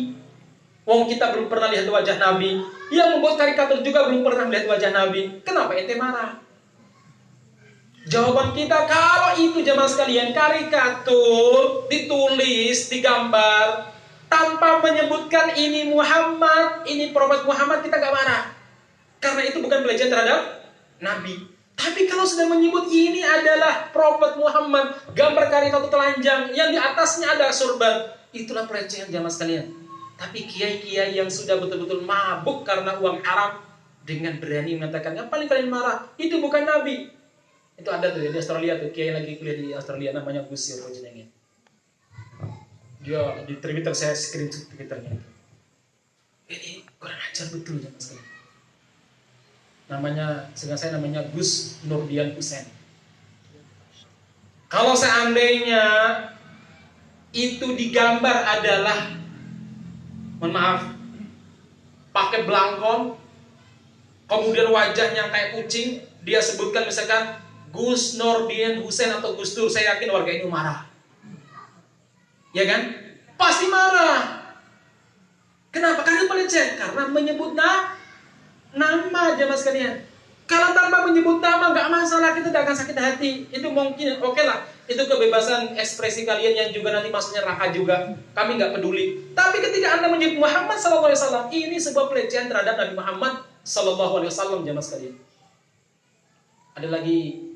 Wong kita belum pernah lihat wajah nabi, yang membuat karikatur juga belum pernah lihat wajah nabi. Kenapa ente marah? Jawaban kita, kalau itu jemaah sekalian karikatur ditulis, digambar tanpa menyebutkan ini Muhammad, ini Prophet Muhammad, kita gak marah. Karena itu bukan pelecehan terhadap Nabi. Tapi kalau sudah menyebut ini adalah Prophet Muhammad, gambar karikatur telanjang, yang di atasnya ada sorban, itulah pelecehan jemaah sekalian. Tapi kiai-kiai yang sudah betul-betul mabuk karena uang haram, dengan berani mengatakan, yang paling kalian marah, itu bukan Nabi. Itu ada tuh di Australia tuh, kiai lagi kuliah di Australia namanya Gus Yoko jenengnya. Dia di Twitter, saya screenshot Twitternya. Ini kurang ajar betul jemaah sekalian. Namanya, sehingga saya namanya Gus Nurdian Husain. Kalau seandainya itu digambar adalah, mohon maaf, pakai belangkon, kemudian wajahnya kayak kucing, dia sebutkan misalkan Gus Nurdian Husain atau Gus Dur, saya yakin warga ini marah. Ya kan? Pasti marah. Kenapa? Karena pelecehan. Karena menyebut nama jemaah sekalian. Kalau tanpa menyebut nama nggak masalah, kita tidak akan sakit hati. Itu mungkin oke lah. Itu kebebasan ekspresi kalian yang juga nanti masuknya neraka juga. Kami nggak peduli. Tapi ketika Anda menyebut Muhammad SAW, ini sebuah pelecehan terhadap Nabi Muhammad SAW jemaah sekalian. Ada lagi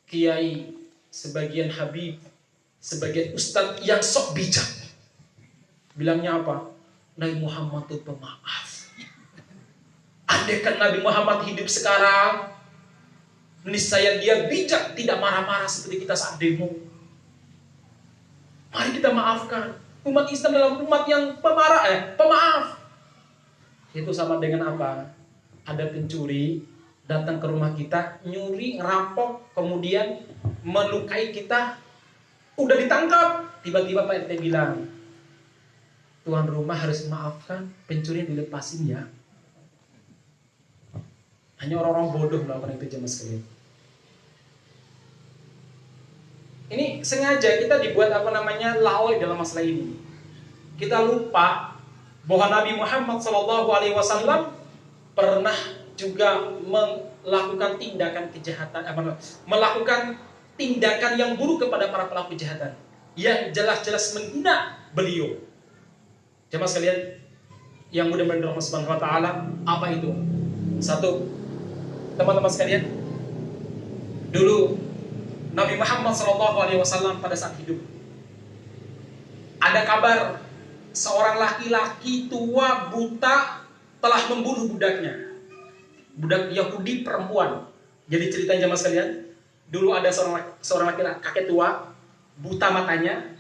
kiai, sebagian habib, sebagian ustadz yang sok bijak. Bilangnya apa? Nabi Muhammad itu pemaaf. Andaikan Nabi Muhammad hidup sekarang, niscaya dia bijak, tidak marah-marah seperti kita saat demo. Mari kita maafkan. Umat Islam adalah umat yang pemaaf. Itu sama dengan apa? Ada pencuri datang ke rumah kita, nyuri, ngerampok, kemudian melukai kita, udah ditangkap. Tiba-tiba Pak RT bilang, tuan rumah harus memaafkan, pencuri dilepasin ya. Hanya orang-orang bodoh melakukan itu jemaah sekalian. Ini sengaja kita dibuat lalai dalam masalah ini. Kita lupa bahwa Nabi Muhammad SAW pernah juga melakukan tindakan kejahatan, melakukan tindakan yang buruk kepada para pelaku kejahatan yang jelas-jelas menghina beliau. Jemaah sekalian yang mudah-mudahan Allah Subhanahu wa taala, apa itu? Satu, teman-teman sekalian, dulu Nabi Muhammad SAW pada saat hidup, ada kabar seorang laki-laki tua buta telah membunuh budaknya. Budak Yahudi perempuan. Jadi ceritanya jemaah sekalian, dulu ada seorang laki-laki kakek tua, buta matanya.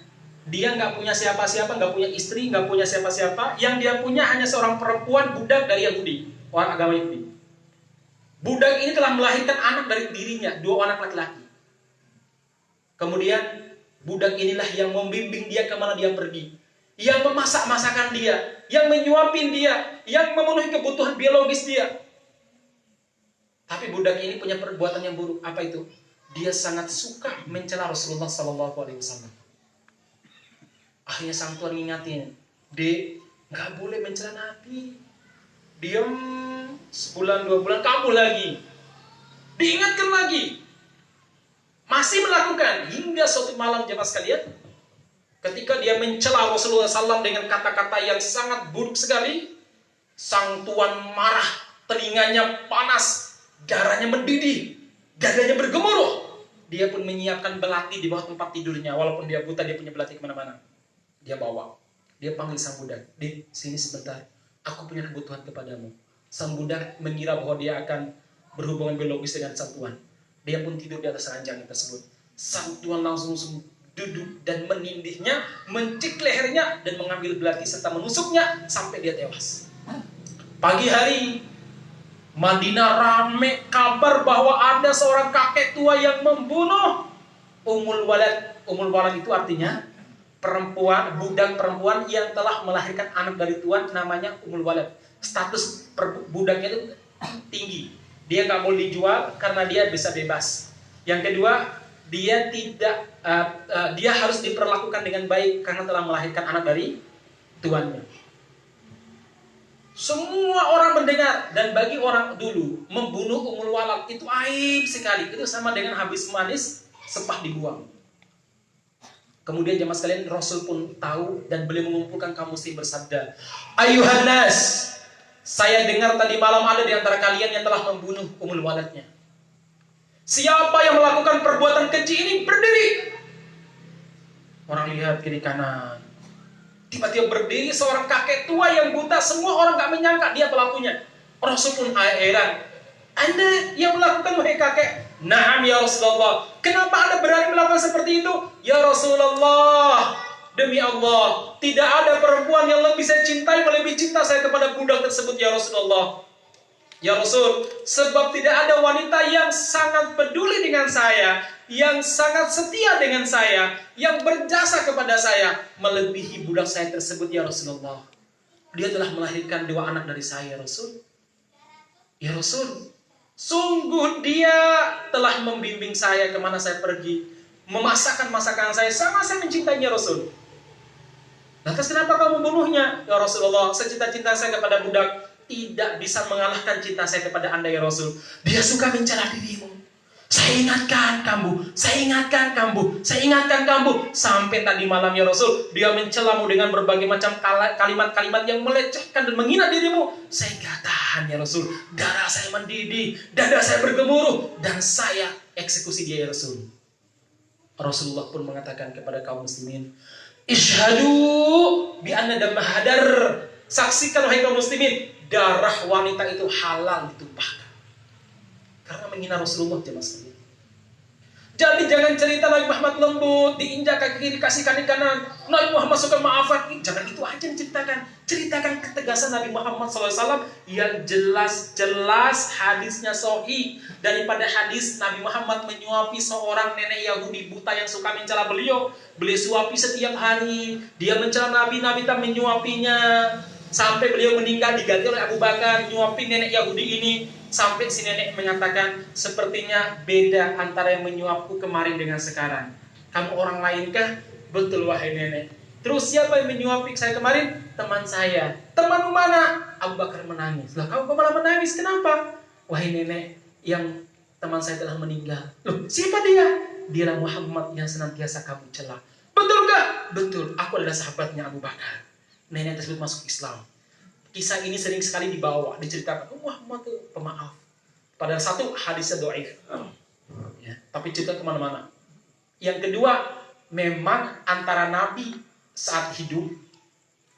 Dia nggak punya siapa-siapa, nggak punya istri, nggak punya siapa-siapa. Yang dia punya hanya seorang perempuan budak dari Yahudi, orang agama Yahudi. Budak ini telah melahirkan anak dari dirinya, 2 anak laki-laki. Kemudian budak inilah yang membimbing dia kemana dia pergi, yang memasak masakan dia, yang menyuapin dia, yang memenuhi kebutuhan biologis dia. Tapi budak ini punya perbuatan yang buruk. Apa itu? Dia sangat suka mencela Rasulullah SAW. Akhirnya sang tuan ngingatin, Dek, nggak boleh mencela Nabi. Diam sebulan 2 bulan, kabur lagi. Diingatkan lagi, masih melakukan hingga suatu malam jemaah sekalian, ketika dia mencela Rasulullah SAW dengan kata-kata yang sangat buruk sekali, sang tuan marah, telinganya panas, darahnya mendidih. dadanya bergemuruh. Dia pun menyiapkan belati di bawah tempat tidurnya. Walaupun dia buta, dia punya belati kemana-mana. Dia bawa. Dia panggil sang budak. Di sini sebentar. Aku punya kebutuhan kepadamu. Sang budak mengira bahwa dia akan berhubungan biologis dengan sang tuan. Dia pun tidur di atas ranjang tersebut. Sang tuan langsung duduk dan menindihnya, mencik lehernya, dan mengambil belati serta menusuknya sampai dia tewas. Pagi hari, Madinah rame kabar bahwa ada seorang kakek tua yang membunuh Ummul Walad. Ummul Walad itu artinya perempuan, budak perempuan yang telah melahirkan anak dari tuan, namanya Ummul Walad. Status budaknya itu tinggi. Dia nggak boleh dijual karena dia bisa bebas. Yang kedua, dia dia harus diperlakukan dengan baik karena telah melahirkan anak dari tuannya. Semua orang mendengar, dan bagi orang dulu membunuh Ummul Walad itu aib sekali. Itu sama dengan habis manis sepah dibuang. Kemudian jemaah sekalian, Rasul pun tahu dan beliau mengumpulkan kaum muslim bersabda, "Ayuhan nas, saya dengar tadi malam ada di antara kalian yang telah membunuh Ummul Waladnya. Siapa yang melakukan perbuatan keji ini berdiri." Orang lihat kiri kanan. Tiba-tiba berdiri seorang kakek tua yang buta. Semua orang gak menyangka dia pelakunya. Rasul pun heran. "Anda yang melakukan, wahai kakek?" "Na'am ya Rasulullah." "Kenapa Anda berani melakukan seperti itu?" "Ya Rasulullah, demi Allah, tidak ada perempuan yang lebih saya cintai, melebihi cinta saya kepada budak tersebut, ya Rasulullah. Ya Rasul, sebab tidak ada wanita yang sangat peduli dengan saya, yang sangat setia dengan saya, yang berjasa kepada saya, melebihi budak saya tersebut, ya Rasulullah. Dia telah melahirkan 2 anak dari saya, ya Rasul. Ya Rasul, sungguh dia telah membimbing saya kemana saya pergi, memasakkan masakan saya, sama saya mencintainya, Rasul. Lantas kenapa kamu membunuhnya? Ya Rasulullah, secinta-cinta saya kepada budak tidak bisa mengalahkan cinta saya kepada Anda, ya Rasul. Dia suka mencela dirimu. Saya ingatkan kamu, saya ingatkan kamu, saya ingatkan kamu. Sampai tadi malam, ya Rasul, dia mencelamu dengan berbagai macam kalimat-kalimat yang melecehkan dan menghina dirimu. Saya gak tahan, ya Rasul. Darah saya mendidih, dada saya bergemuruh, dan saya eksekusi dia, ya Rasul. Rasulullah pun mengatakan kepada kaum muslimin, "Ishhadu bi anna damma hadar." Saksikan, wahai kaum muslimin, darah wanita itu halal ditumpahkan. Karena menghina Rasulullah, jemaah sekalian. Jadi jangan cerita Nabi Muhammad lembut, diinjak kaki kiri, kasih kaki kanan. Nabi Muhammad suka maafkan. Jangan itu aja diceritakan. Ceritakan ketegasan Nabi Muhammad SAW yang jelas-jelas hadisnya sahih. Daripada hadis Nabi Muhammad menyuapi seorang nenek Yahudi buta yang suka mencela beliau. Beliau suapi setiap hari. Dia mencela Nabi tak menyuapinya. Sampai beliau meninggal diganti oleh Abu Bakar, nyuapin nenek Yahudi ini. Sampai si nenek mengatakan, "Sepertinya beda antara yang menyuapku kemarin dengan sekarang. Kamu orang lainkah?" "Betul, wahai nenek." "Terus siapa yang menyuapi saya kemarin?" "Teman saya." "Temanmu mana?" Abu Bakar menangis. "Lah kamu malah menangis, kenapa?" "Wahai nenek, yang teman saya telah meninggal." "Loh, siapa dia?" "Dialah Muhammad yang senantiasa kamu cela." "Betulkah?" "Betul, aku adalah sahabatnya Abu Bakar." Nenek tersebut masuk Islam. Kisah ini sering sekali dibawa, diceritakan. Muhammad itu pemaaf. Padahal satu, hadisnya dhaif. Ya, tapi cerita kemana-mana. Yang kedua, memang antara Nabi saat hidup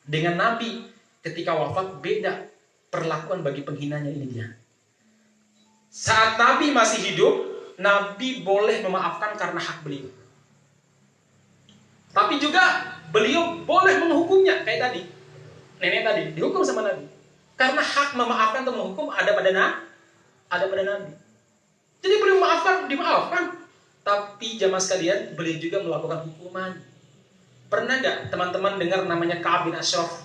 dengan Nabi ketika wafat beda perlakuan bagi penghinanya, ini dia. Saat Nabi masih hidup, Nabi boleh memaafkan karena hak beliau. Tapi juga beliau boleh menghukumnya, kayak tadi. Nenek tadi dihukum sama Nabi. Karena hak memaafkan atau menghukum ada pada Nabi. Jadi beliau memaafkan, dimaafkan. Tapi jamaah sekalian, beliau juga melakukan hukuman. Pernah gak teman-teman dengar namanya Ka'ab bin Ashraf?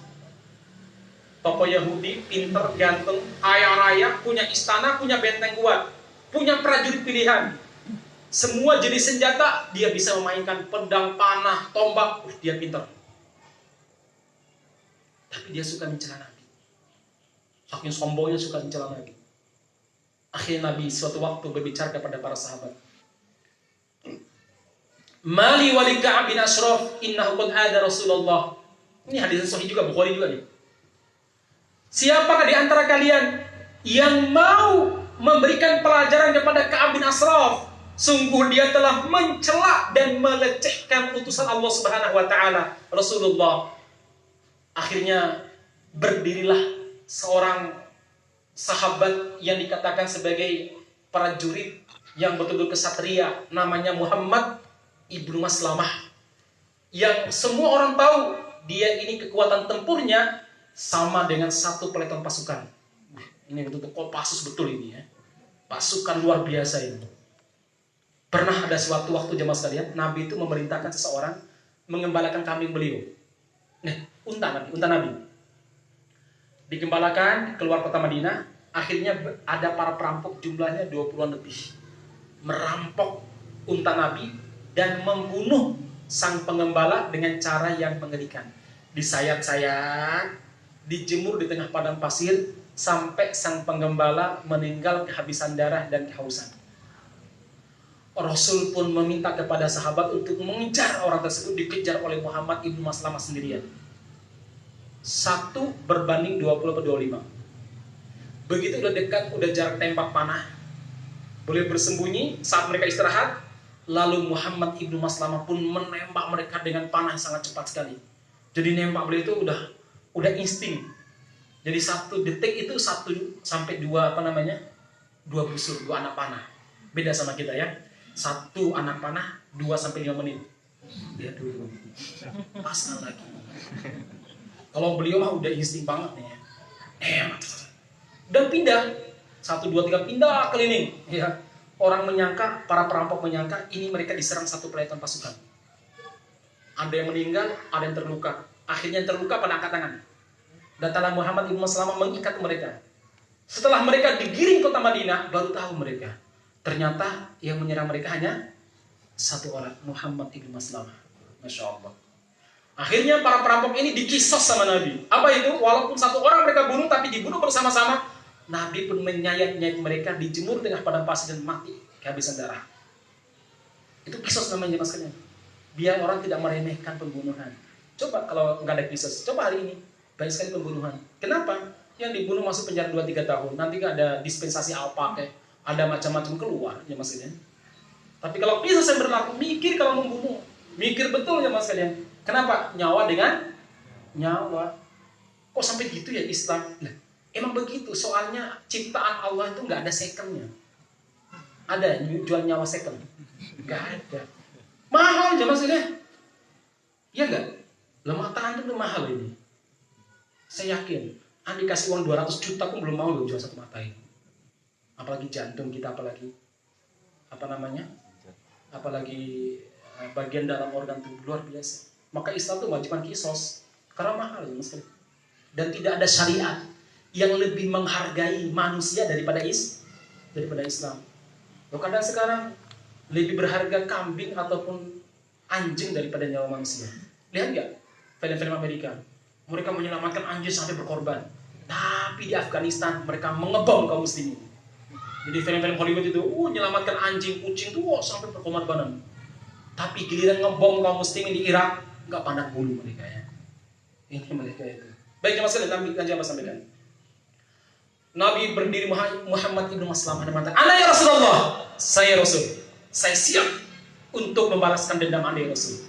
Tokoh Yahudi, pinter, ganteng, kaya raya, punya istana, punya benteng kuat, punya prajurit pilihan. Semua jenis senjata, dia bisa memainkan pedang, panah, tombak, dia pintar. Tapi dia suka mencela Nabi. Saking sombongnya suka mencela Nabi. Akhirnya Nabi suatu waktu berbicara kepada para sahabat. "Mali wali Ka'ab bin Ashraf, innahu qad ada Rasulullah." Ini hadis sahih juga, Bukhari juga nih. "Siapakah di antara kalian yang mau memberikan pelajaran kepada Ka'ab bin Ashraf. Sungguh dia telah mencela dan melecehkan utusan Allah Subhanahu wa taala, Rasulullah. Akhirnya berdirilah seorang sahabat yang dikatakan sebagai prajurit yang betul-betul kesatria, namanya Muhammad ibnu Maslamah, yang semua orang tahu dia ini kekuatan tempurnya sama dengan satu peleton pasukan. Ini betul-betul Kopassus betul ini ya. Pasukan luar biasa ini. Pernah ada suatu waktu jemaah sekalian, Nabi itu memerintahkan seseorang mengembalakan kambing beliau. Unta Nabi. Digembalakan keluar kota Madinah, akhirnya ada para perampok jumlahnya 20-an lebih. Merampok unta Nabi dan membunuh sang pengembala dengan cara yang mengerikan. Disayat-sayat, dijemur di tengah padang pasir sampai sang pengembala meninggal kehabisan darah dan kehausan. Rasul pun meminta kepada sahabat untuk mengejar orang tersebut, dikejar oleh Muhammad ibnu Maslamah sendirian. 1 berbanding 20/25. Begitu udah dekat, udah jarak tembak panah, boleh bersembunyi saat mereka istirahat, lalu Muhammad ibnu Maslamah pun menembak mereka dengan panah yang sangat cepat sekali. Jadi nembak beliau itu udah insting. Jadi 1 detik itu 1 sampai 2 2 busur, 2 anak panah. Beda sama kita ya. 1 anak panah 2 sampai 5 menit. Lihat dulu. Pasang lagi. Kalau beliau mah udah insting banget nih ya. Dan pindah 1, 2, 3 pindah keliling ya. Orang menyangka, para perampok menyangka ini mereka diserang satu peleton pasukan. Ada yang meninggal, ada yang terluka. Akhirnya yang terluka pada angkat tangan. Datanglah Muhammad ibnu Maslamah mengikat mereka. Setelah mereka digiring kota Madinah, baru tahu mereka. Ternyata yang menyerang mereka hanya 1 orang, Muhammad ibnu Maslamah. Masya Allah. Akhirnya para perampok ini dikisos sama Nabi. Apa itu? Walaupun 1 orang mereka bunuh, tapi dibunuh bersama-sama. Nabi pun menyayat-nyayat mereka, dijemur tengah padang pasir dan mati kehabisan darah. Itu kisos namanya maksudnya. Biar orang tidak meremehkan pembunuhan. Coba kalau nggak ada kisos, coba hari ini banyak sekali pembunuhan. Kenapa? Yang dibunuh masuk penjara 2-3 tahun. Nanti nggak ada dispensasi apa kayak ada macam-macam keluar ya maksudnya. Tapi kalau kisos yang berlaku, mikir kalau membunuh, mikir betul ya mas kalian. Kenapa? Nyawa dengan nyawa. Kok sampai gitu ya Islam? Nah, emang begitu. Soalnya ciptaan Allah itu nggak ada secondnya. Ada jual nyawa second? Nggak ada. Mahal ya maksudnya. Iya nggak? Lemah tangan itu mahal ini. Saya yakin. Andi kasih uang 200 juta pun belum mau jual 1 mata ini. Apalagi jantung kita, apalagi bagian dalam organ tubuh luar biasa. Maka Islam itu wajibkan kisos karena mahal ya mas. Dan tidak ada syariat yang lebih menghargai manusia daripada Islam. Loh, kadang sekarang lebih berharga kambing ataupun anjing daripada nyawa manusia. Lihat nggak film-film Amerika? Mereka menyelamatkan anjing sampai berkorban. Tapi di Afghanistan mereka mengebom kaum muslimin. Jadi film-film Hollywood itu, menyelamatkan anjing, kucing tuh sampai berkorbanan. Tapi giliran ngebom kaum muslimin di Irak, nggak pandang bulu mereka ya. Ini mereka itu. Baik jemaah sekalian, lanjut apa sampaikan. Nabi berdiri Muhammad ibnu Maslamah dan mengatakan, "Ana ya Rasulullah, saya Rasul. Saya siap untuk membalaskan dendam Anda ya Rasul.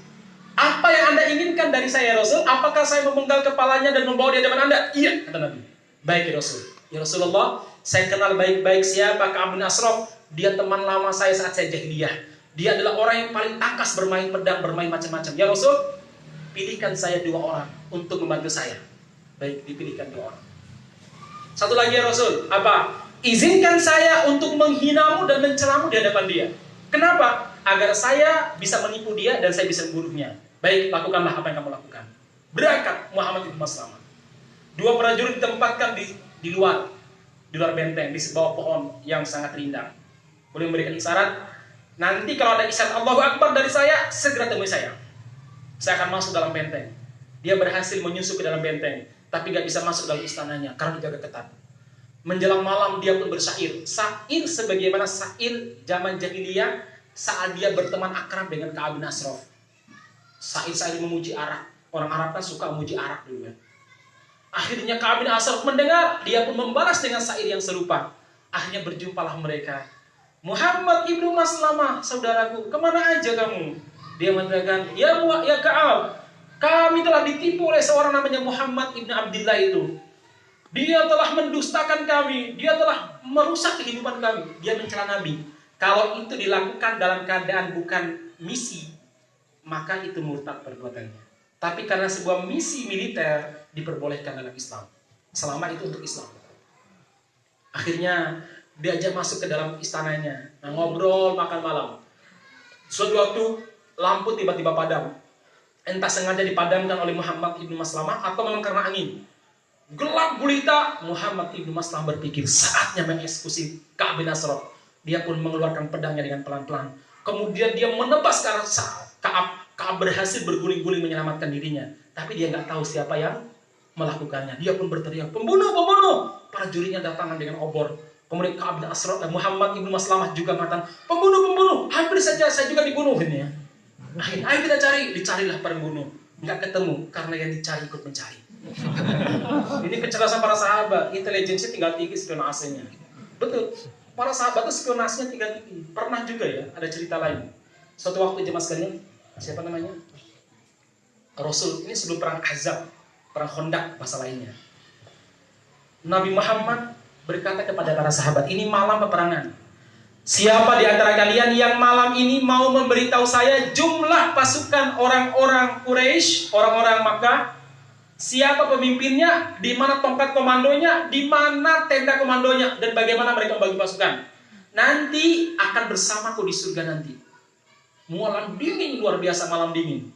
Apa yang Anda inginkan dari saya ya Rasul? Apakah saya memenggal kepalanya dan membawa di hadapan Anda?" "Iya," kata Nabi. "Baik ya Rasul. Ya Rasulullah, saya kenal baik-baik siapa Ka'ab bin Ashraf. Dia teman lama saya saat saya jahiliyah. Dia adalah orang yang paling tangkas bermain pedang, bermain macam-macam. Ya Rasul, pilihkan saya 2 orang untuk membantu saya." Baik, dipilihkan 2 orang. Satu lagi ya Rasul, apa? "Izinkan saya untuk menghinamu dan mencelamu di hadapan dia." Kenapa? Agar saya bisa menipu dia dan saya bisa membunuhnya. Baik, lakukanlah apa yang kamu lakukan. Berangkat Muhammad ibnu Maslamah. 2 prajurit ditempatkan di luar benteng, di bawah pohon yang sangat rindang. Boleh memberikan isyarat. Nanti kalau ada isyarat Allahu Akbar dari saya, segera temui saya. Saya akan masuk dalam benteng. Dia berhasil menyusup ke dalam benteng, tapi gak bisa masuk dalam istananya karena dijaga ketat. Menjelang malam dia pun bersyair. Syair sebagaimana syair zaman jahiliyah saat dia berteman akrab dengan Ka'ab bin Ashraf. Syair-syair memuji arak. Orang Arab kan suka memuji arak dulu ya. Akhirnya Ka'ab bin Ashraf mendengar, dia pun membalas dengan syair yang serupa. Akhirnya berjumpalah mereka. Muhammad ibnu Maslamah, saudaraku, kemana aja kamu? Dia mengatakan, ya Ka'ab, kami telah ditipu oleh seorang namanya Muhammad ibnu Abdillah itu. Dia telah mendustakan kami, dia telah merusak kehidupan kami, dia mencela Nabi. Kalau itu dilakukan dalam keadaan bukan misi, maka itu murtad perbuatannya. Tapi karena sebuah misi militer diperbolehkan dalam Islam, selama itu untuk Islam. Akhirnya diajak masuk ke dalam istananya, ngobrol makan malam. Suatu waktu lampu tiba-tiba padam, entah sengaja dipadamkan oleh Muhammad ibnu Maslamah atau memang karena angin. Gelap gulita, Muhammad ibnu Maslamah berpikir saatnya mengeksekusi Ka'ab bin Ashraf. Dia pun mengeluarkan pedangnya dengan pelan-pelan. Kemudian dia menebas ke arah Ka'ab. Ka'ab berhasil berguling-guling menyelamatkan dirinya. Tapi dia nggak tahu siapa yang melakukannya. Dia pun berteriak, pembunuh, pembunuh. Para jurinya datangan dengan obor. Kemudian Ka'ab bin Ashraf dan Muhammad ibnu Maslamah juga mengatakan, pembunuh, pembunuh. Hampir saja saya juga dibunuh ini ya. Akhirnya, ayo kita cari. Dicarilah pembunuh. Nggak ketemu karena yang dicari ikut mencari. Ini kecerdasan para sahabat, intelijensinya tinggal tinggi spionasenya. Betul, para sahabat itu spionasinya tinggal tinggi. Pernah juga ya, ada cerita lain. Suatu waktu jemaah sekalian, siapa namanya? Rasul, ini sebelum perang Ahzab, perang Khandaq bahasa lainnya. Nabi Muhammad berkata kepada para sahabat, ini malam peperangan. Siapa di antara kalian yang malam ini mau memberitahu saya jumlah pasukan orang-orang Quraisy, orang-orang Makkah? Siapa pemimpinnya, di mana tongkat komandonya, di mana tenda komandonya, dan bagaimana mereka membagi pasukan. Nanti akan bersamaku di surga nanti. Malam dingin, luar biasa malam dingin.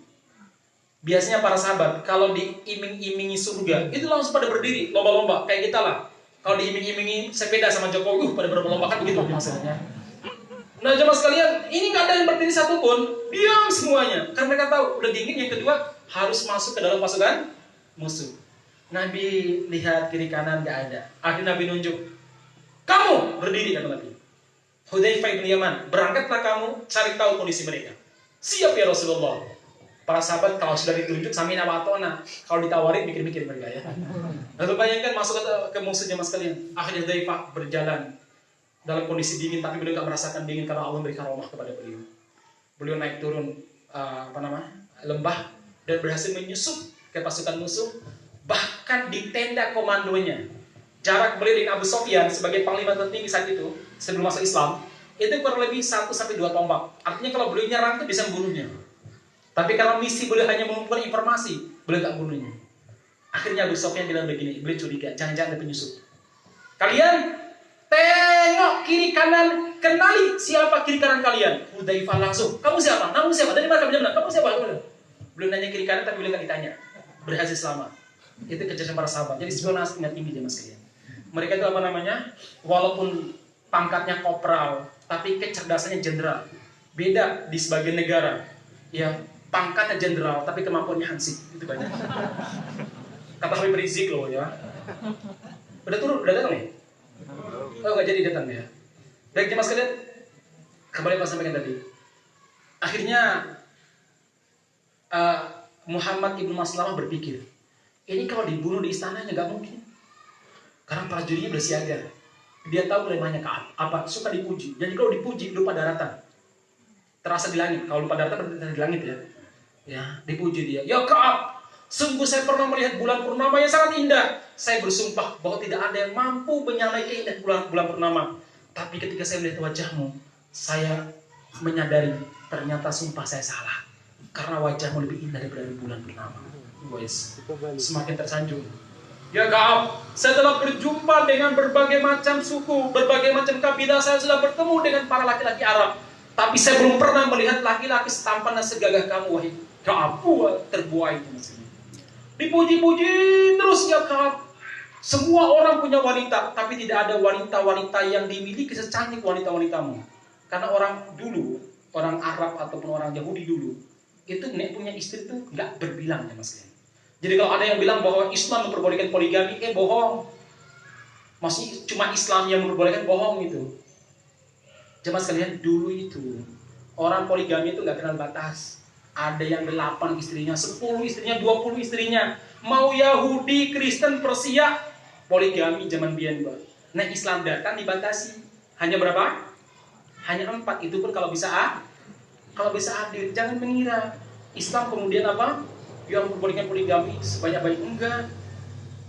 Biasanya para sahabat, kalau diiming-imingi surga, itu langsung pada berdiri, lomba-lomba, kayak kita lah. Kalau diiming-imingi sepeda sama Jokowi, pada berlomba kan begitu maksudnya. Nah jemaah sekalian, ini nggak ada yang berdiri satupun, diam semuanya. Karena mereka tahu, udah dingin, yang kedua, harus masuk ke dalam pasukan musuh. Nabi lihat kiri kanan gak ada. Akhirnya Nabi nunjuk, kamu berdiri, kata Nabi. Hudzaifah bin Yaman, berangkatlah kamu cari tahu kondisi mereka. Siap ya Rasulullah. Para sahabat kalau sudah ditunjuk samina wa atona, kalau ditawarin mikir-mikir mereka ya. Lalu bayangkan masuk ke musuh jemaah sekalian. Akhirnya Hudzaifah berjalan dalam kondisi dingin, tapi beliau gak merasakan dingin karena Allah memberikan rahmat kepada beliau. Beliau naik turun lembah dan berhasil menyusup ke pasukan musuh, bahkan di tenda komandonya. Jarak beliau dengan Abu Sufyan sebagai panglima tertinggi saat itu sebelum masuk Islam itu kurang lebih 1-2 tombak. Artinya kalau beliau nyerang itu bisa membunuhnya. Tapi kalau misi beliau hanya mengumpulkan informasi, beliau tak membunuhnya. Akhirnya Abu Sufyan bilang begini, beliau curiga, jangan-jangan ada penyusup. Kalian tengok kiri kanan, kenali siapa kiri kanan kalian. Hudzaifah langsung, kamu siapa? Kamu siapa? Dari mana kamu bilang, kamu siapa? Belum nanya kiri kanan tapi beliau gak ditanya. Berhasil selamat. Itu kecerdasan para sahabat. Jadi spionasi tingkat tinggi jemaah sekalian. Mereka itu apa namanya? Walaupun pangkatnya kopral, tapi kecerdasannya jenderal. Beda di sebagian negara. Ya, pangkatnya jenderal, tapi kemampuannya hansip. Itu banyak. Kata Habib Rizik loh ya. Udah turun, udah datang nih? Oh nggak jadi datang ya. Baik jemaah sekalian, kembali pas sampaikan tadi. Akhirnya Muhammad ibnu Maslamah berpikir, ini kalau dibunuh di istananya nggak mungkin. Karena para jurinya udah siaga. Dia tahu dilemanya Ka'ab. Apa? Suka dipuji. Jadi kalau dipuji lupa daratan. Terasa di langit. Kalau lupa daratan berarti di langit ya. Ya, dipuji dia. Ya Ka'ab, sungguh saya pernah melihat bulan purnama yang sangat indah. Saya bersumpah bahwa tidak ada yang mampu menyamai keindahan bulan purnama. Tapi ketika saya melihat wajahmu, saya menyadari ternyata sumpah saya salah. Karena wajahmu lebih indah daripada bulan purnama. Guys, semakin tersanjung. Ya Ka'ab, saya telah berjumpa dengan berbagai macam suku, berbagai macam kabilah. Saya sudah bertemu dengan para laki-laki Arab. Tapi saya belum pernah melihat laki-laki setampan dan segagah kamu, wahai Ka'ab. Terbuai itu maksudnya. Dipuji-puji terus ya Ka'ab. Semua orang punya wanita, tapi tidak ada wanita-wanita yang dimiliki secantik wanita-wanitamu. Karena orang dulu, orang Arab ataupun orang Yahudi dulu, itu nek punya istri itu nggak berbilang ya mas. Jadi kalau ada yang bilang bahwa Islam memperbolehkan poligami, bohong. Masih cuma Islam yang memperbolehkan, bohong itu. Jemaah sekalian, dulu itu orang poligami itu nggak kenal batas. Ada yang 8 istrinya, 10 istrinya, 20 istrinya. Mau Yahudi, Kristen, Persia, poligami zaman biyen, Mbak. Nah Islam datang dibatasi. Hanya berapa? Hanya 4. Itu pun kalau bisa hadir. Jangan mengira Islam kemudian apa? Yang memperbolehkan poligami sebanyak-banyak. Enggak.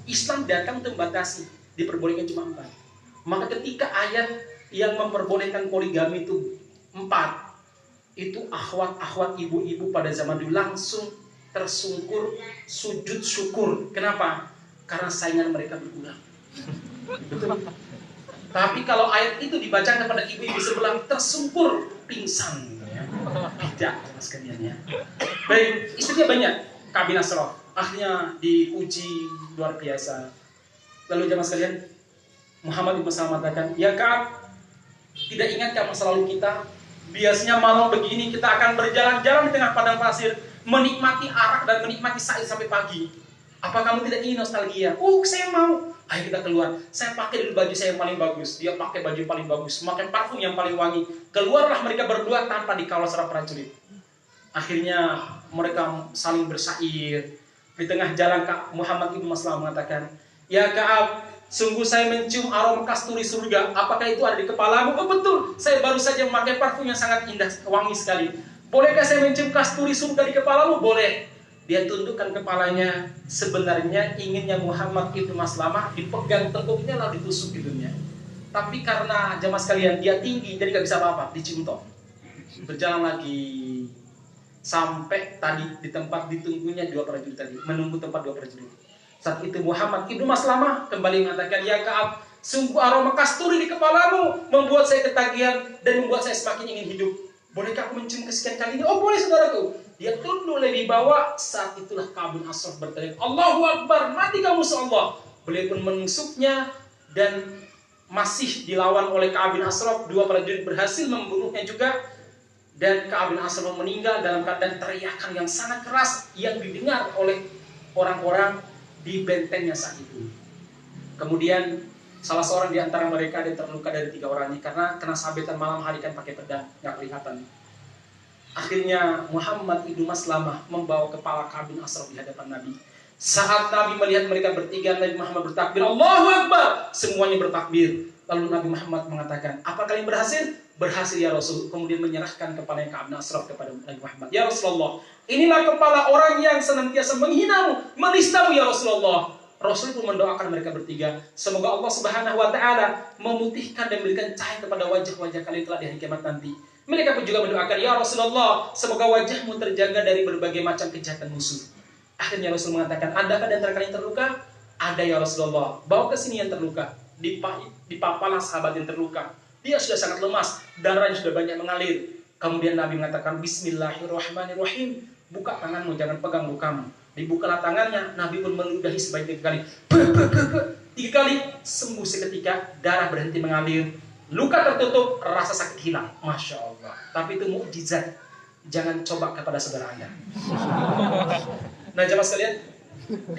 Islam datang untuk membatasi. Diperbolehkan cuma 4. Maka ketika ayat yang memperbolehkan poligami itu 4, itu akhwat-akhwat ibu-ibu pada zaman dulu langsung tersungkur sujud syukur. Kenapa? Karena saingan mereka berkurang. Betul. Tapi kalau ayat itu dibacakan kepada ibu-ibu sebelah, tersungkur pingsan. Ya. Tidak, sekalian ya. Baik, istrinya banyak. Ka'ab bin Ashraf akhirnya diuji luar biasa. Lalu jemaah sekalian, Muhammad bin Maslamah mengatakan, ya Ka'ab, tidak ingatkah masa lalu kita? Biasanya malam begini kita akan berjalan-jalan di tengah padang pasir, menikmati arak dan menikmati sa'ir sampai pagi. Apa kamu tidak ingin nostalgia? Saya mau. Ayo kita keluar. Saya pakai dulu baju saya yang paling bagus. Dia pakai baju yang paling bagus, pakai parfum yang paling wangi. Keluarlah mereka berdua tanpa dikawal seorang prajurit. Akhirnya mereka saling bersair. Di tengah jalan Muhammad bin Maslamah mengatakan, ya Ka'ab, sungguh saya mencium aroma kasturi surga. Apakah itu ada di kepalamu? Oh betul, saya baru saja memakai parfum yang sangat indah, wangi sekali. Bolehkah saya mencium kasturi surga di kepalamu? Boleh. Dia tundukkan kepalanya. Sebenarnya inginnya Muhammad ibn Maslamah dipegang tengkuknya lalu ditusuk hidungnya. Tapi karena jamaah sekalian dia tinggi, jadi gak bisa apa-apa, dicium toh. Berjalan lagi sampai tadi di tempat ditunggunya 2 prajurit tadi, menunggu tempat 2 prajurit. Saat itu Muhammad ibn Maslamah kembali mengatakan, ya Ka'ab, sungguh aroma kasturi di kepalamu membuat saya ketagihan dan membuat saya semakin ingin hidup. Bolehkah aku mencium kesekian kali ini? Oh boleh saudaraku. Dia tunduk lebih bawah. Saat itulah Ka'ab bin Ashraf berteriak, Allahu Akbar, mati kamu seallah. Beliau pun menusuknya dan masih dilawan oleh Ka'ab bin Ashraf. 2 prajurit berhasil membunuhnya juga. Dan Ka'ab bin Ashraf meninggal dalam keadaan teriakan yang sangat keras yang didengar oleh orang-orang di bentengnya saat itu. Kemudian salah seorang di antara mereka yang terluka dari 3 orang ini karena kena sabetan malam hari kan pakai pedang, nggak kelihatan. Akhirnya Muhammad ibn Maslamah membawa kepala Ka'ab bin Ashraf di hadapan Nabi. Saat Nabi melihat mereka bertiga, Nabi Muhammad bertakbir, Allahu Akbar. Semuanya bertakbir. Lalu Nabi Muhammad mengatakan, apa kalian berhasil? Berhasil ya Rasul. Kemudian menyerahkan kepalanya Ka'ab bin Ashraf kepada Nabi Muhammad. Ya Rasulullah, inilah kepala orang yang senantiasa menghinamu, menistamu ya Rasulullah. Rasul pun mendoakan mereka bertiga, semoga Allah Subhanahu wa taala memutihkan dan memberikan cahaya kepada wajah-wajah kalian telah di hari kiamat nanti. Mereka pun juga mendoakan, ya Rasulullah, semoga wajahmu terjaga dari berbagai macam kejahatan musuh. Akhirnya Rasul mengatakan, adakah di antara kalian terluka? Ada ya Rasulullah. Bawa ke sini yang terluka. Dipapalah sahabat yang terluka. Dia sudah sangat lemas, darahnya sudah banyak mengalir. Kemudian Nabi mengatakan, Bismillahirrahmanirrahim. Buka tanganmu, jangan pegang lukamu. Dibukalah tangannya, Nabi pun meludahi sebanyak 3 kali. 3 kali, sembuh seketika, darah berhenti mengalir. Luka tertutup, rasa sakit hilang. Masya Allah. Tapi itu mukjizat. Jangan coba kepada saudara Anda. Nah jamaah sekalian,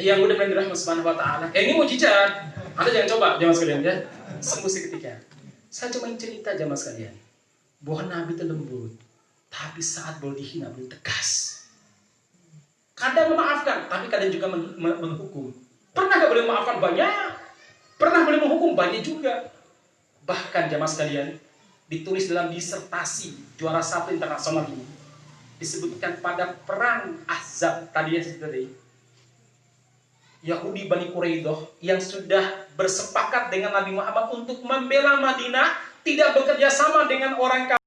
yang mudah-mudahan dirahmati Subhanahu wa taala. Ini mukjizat. Anda jangan coba jamaah sekalian ya. Sembuh seketika. Saya cuma cerita jamaah sekalian. Bahwa Nabi itu lembut. Tapi saat boleh dihina, boleh tegas. Kadang memaafkan, tapi kadang juga menghukum. Pernah gak boleh memaafkan? Banyak. Pernah boleh menghukum? Banyak juga. Bahkan jamaah sekalian, ditulis dalam disertasi juara 1 internasional ini. Disebutkan pada perang Ahzab tadi Yahudi Bani Quraidah yang sudah bersepakat dengan Nabi Muhammad untuk membela Madinah, tidak bekerja sama dengan orang kafir.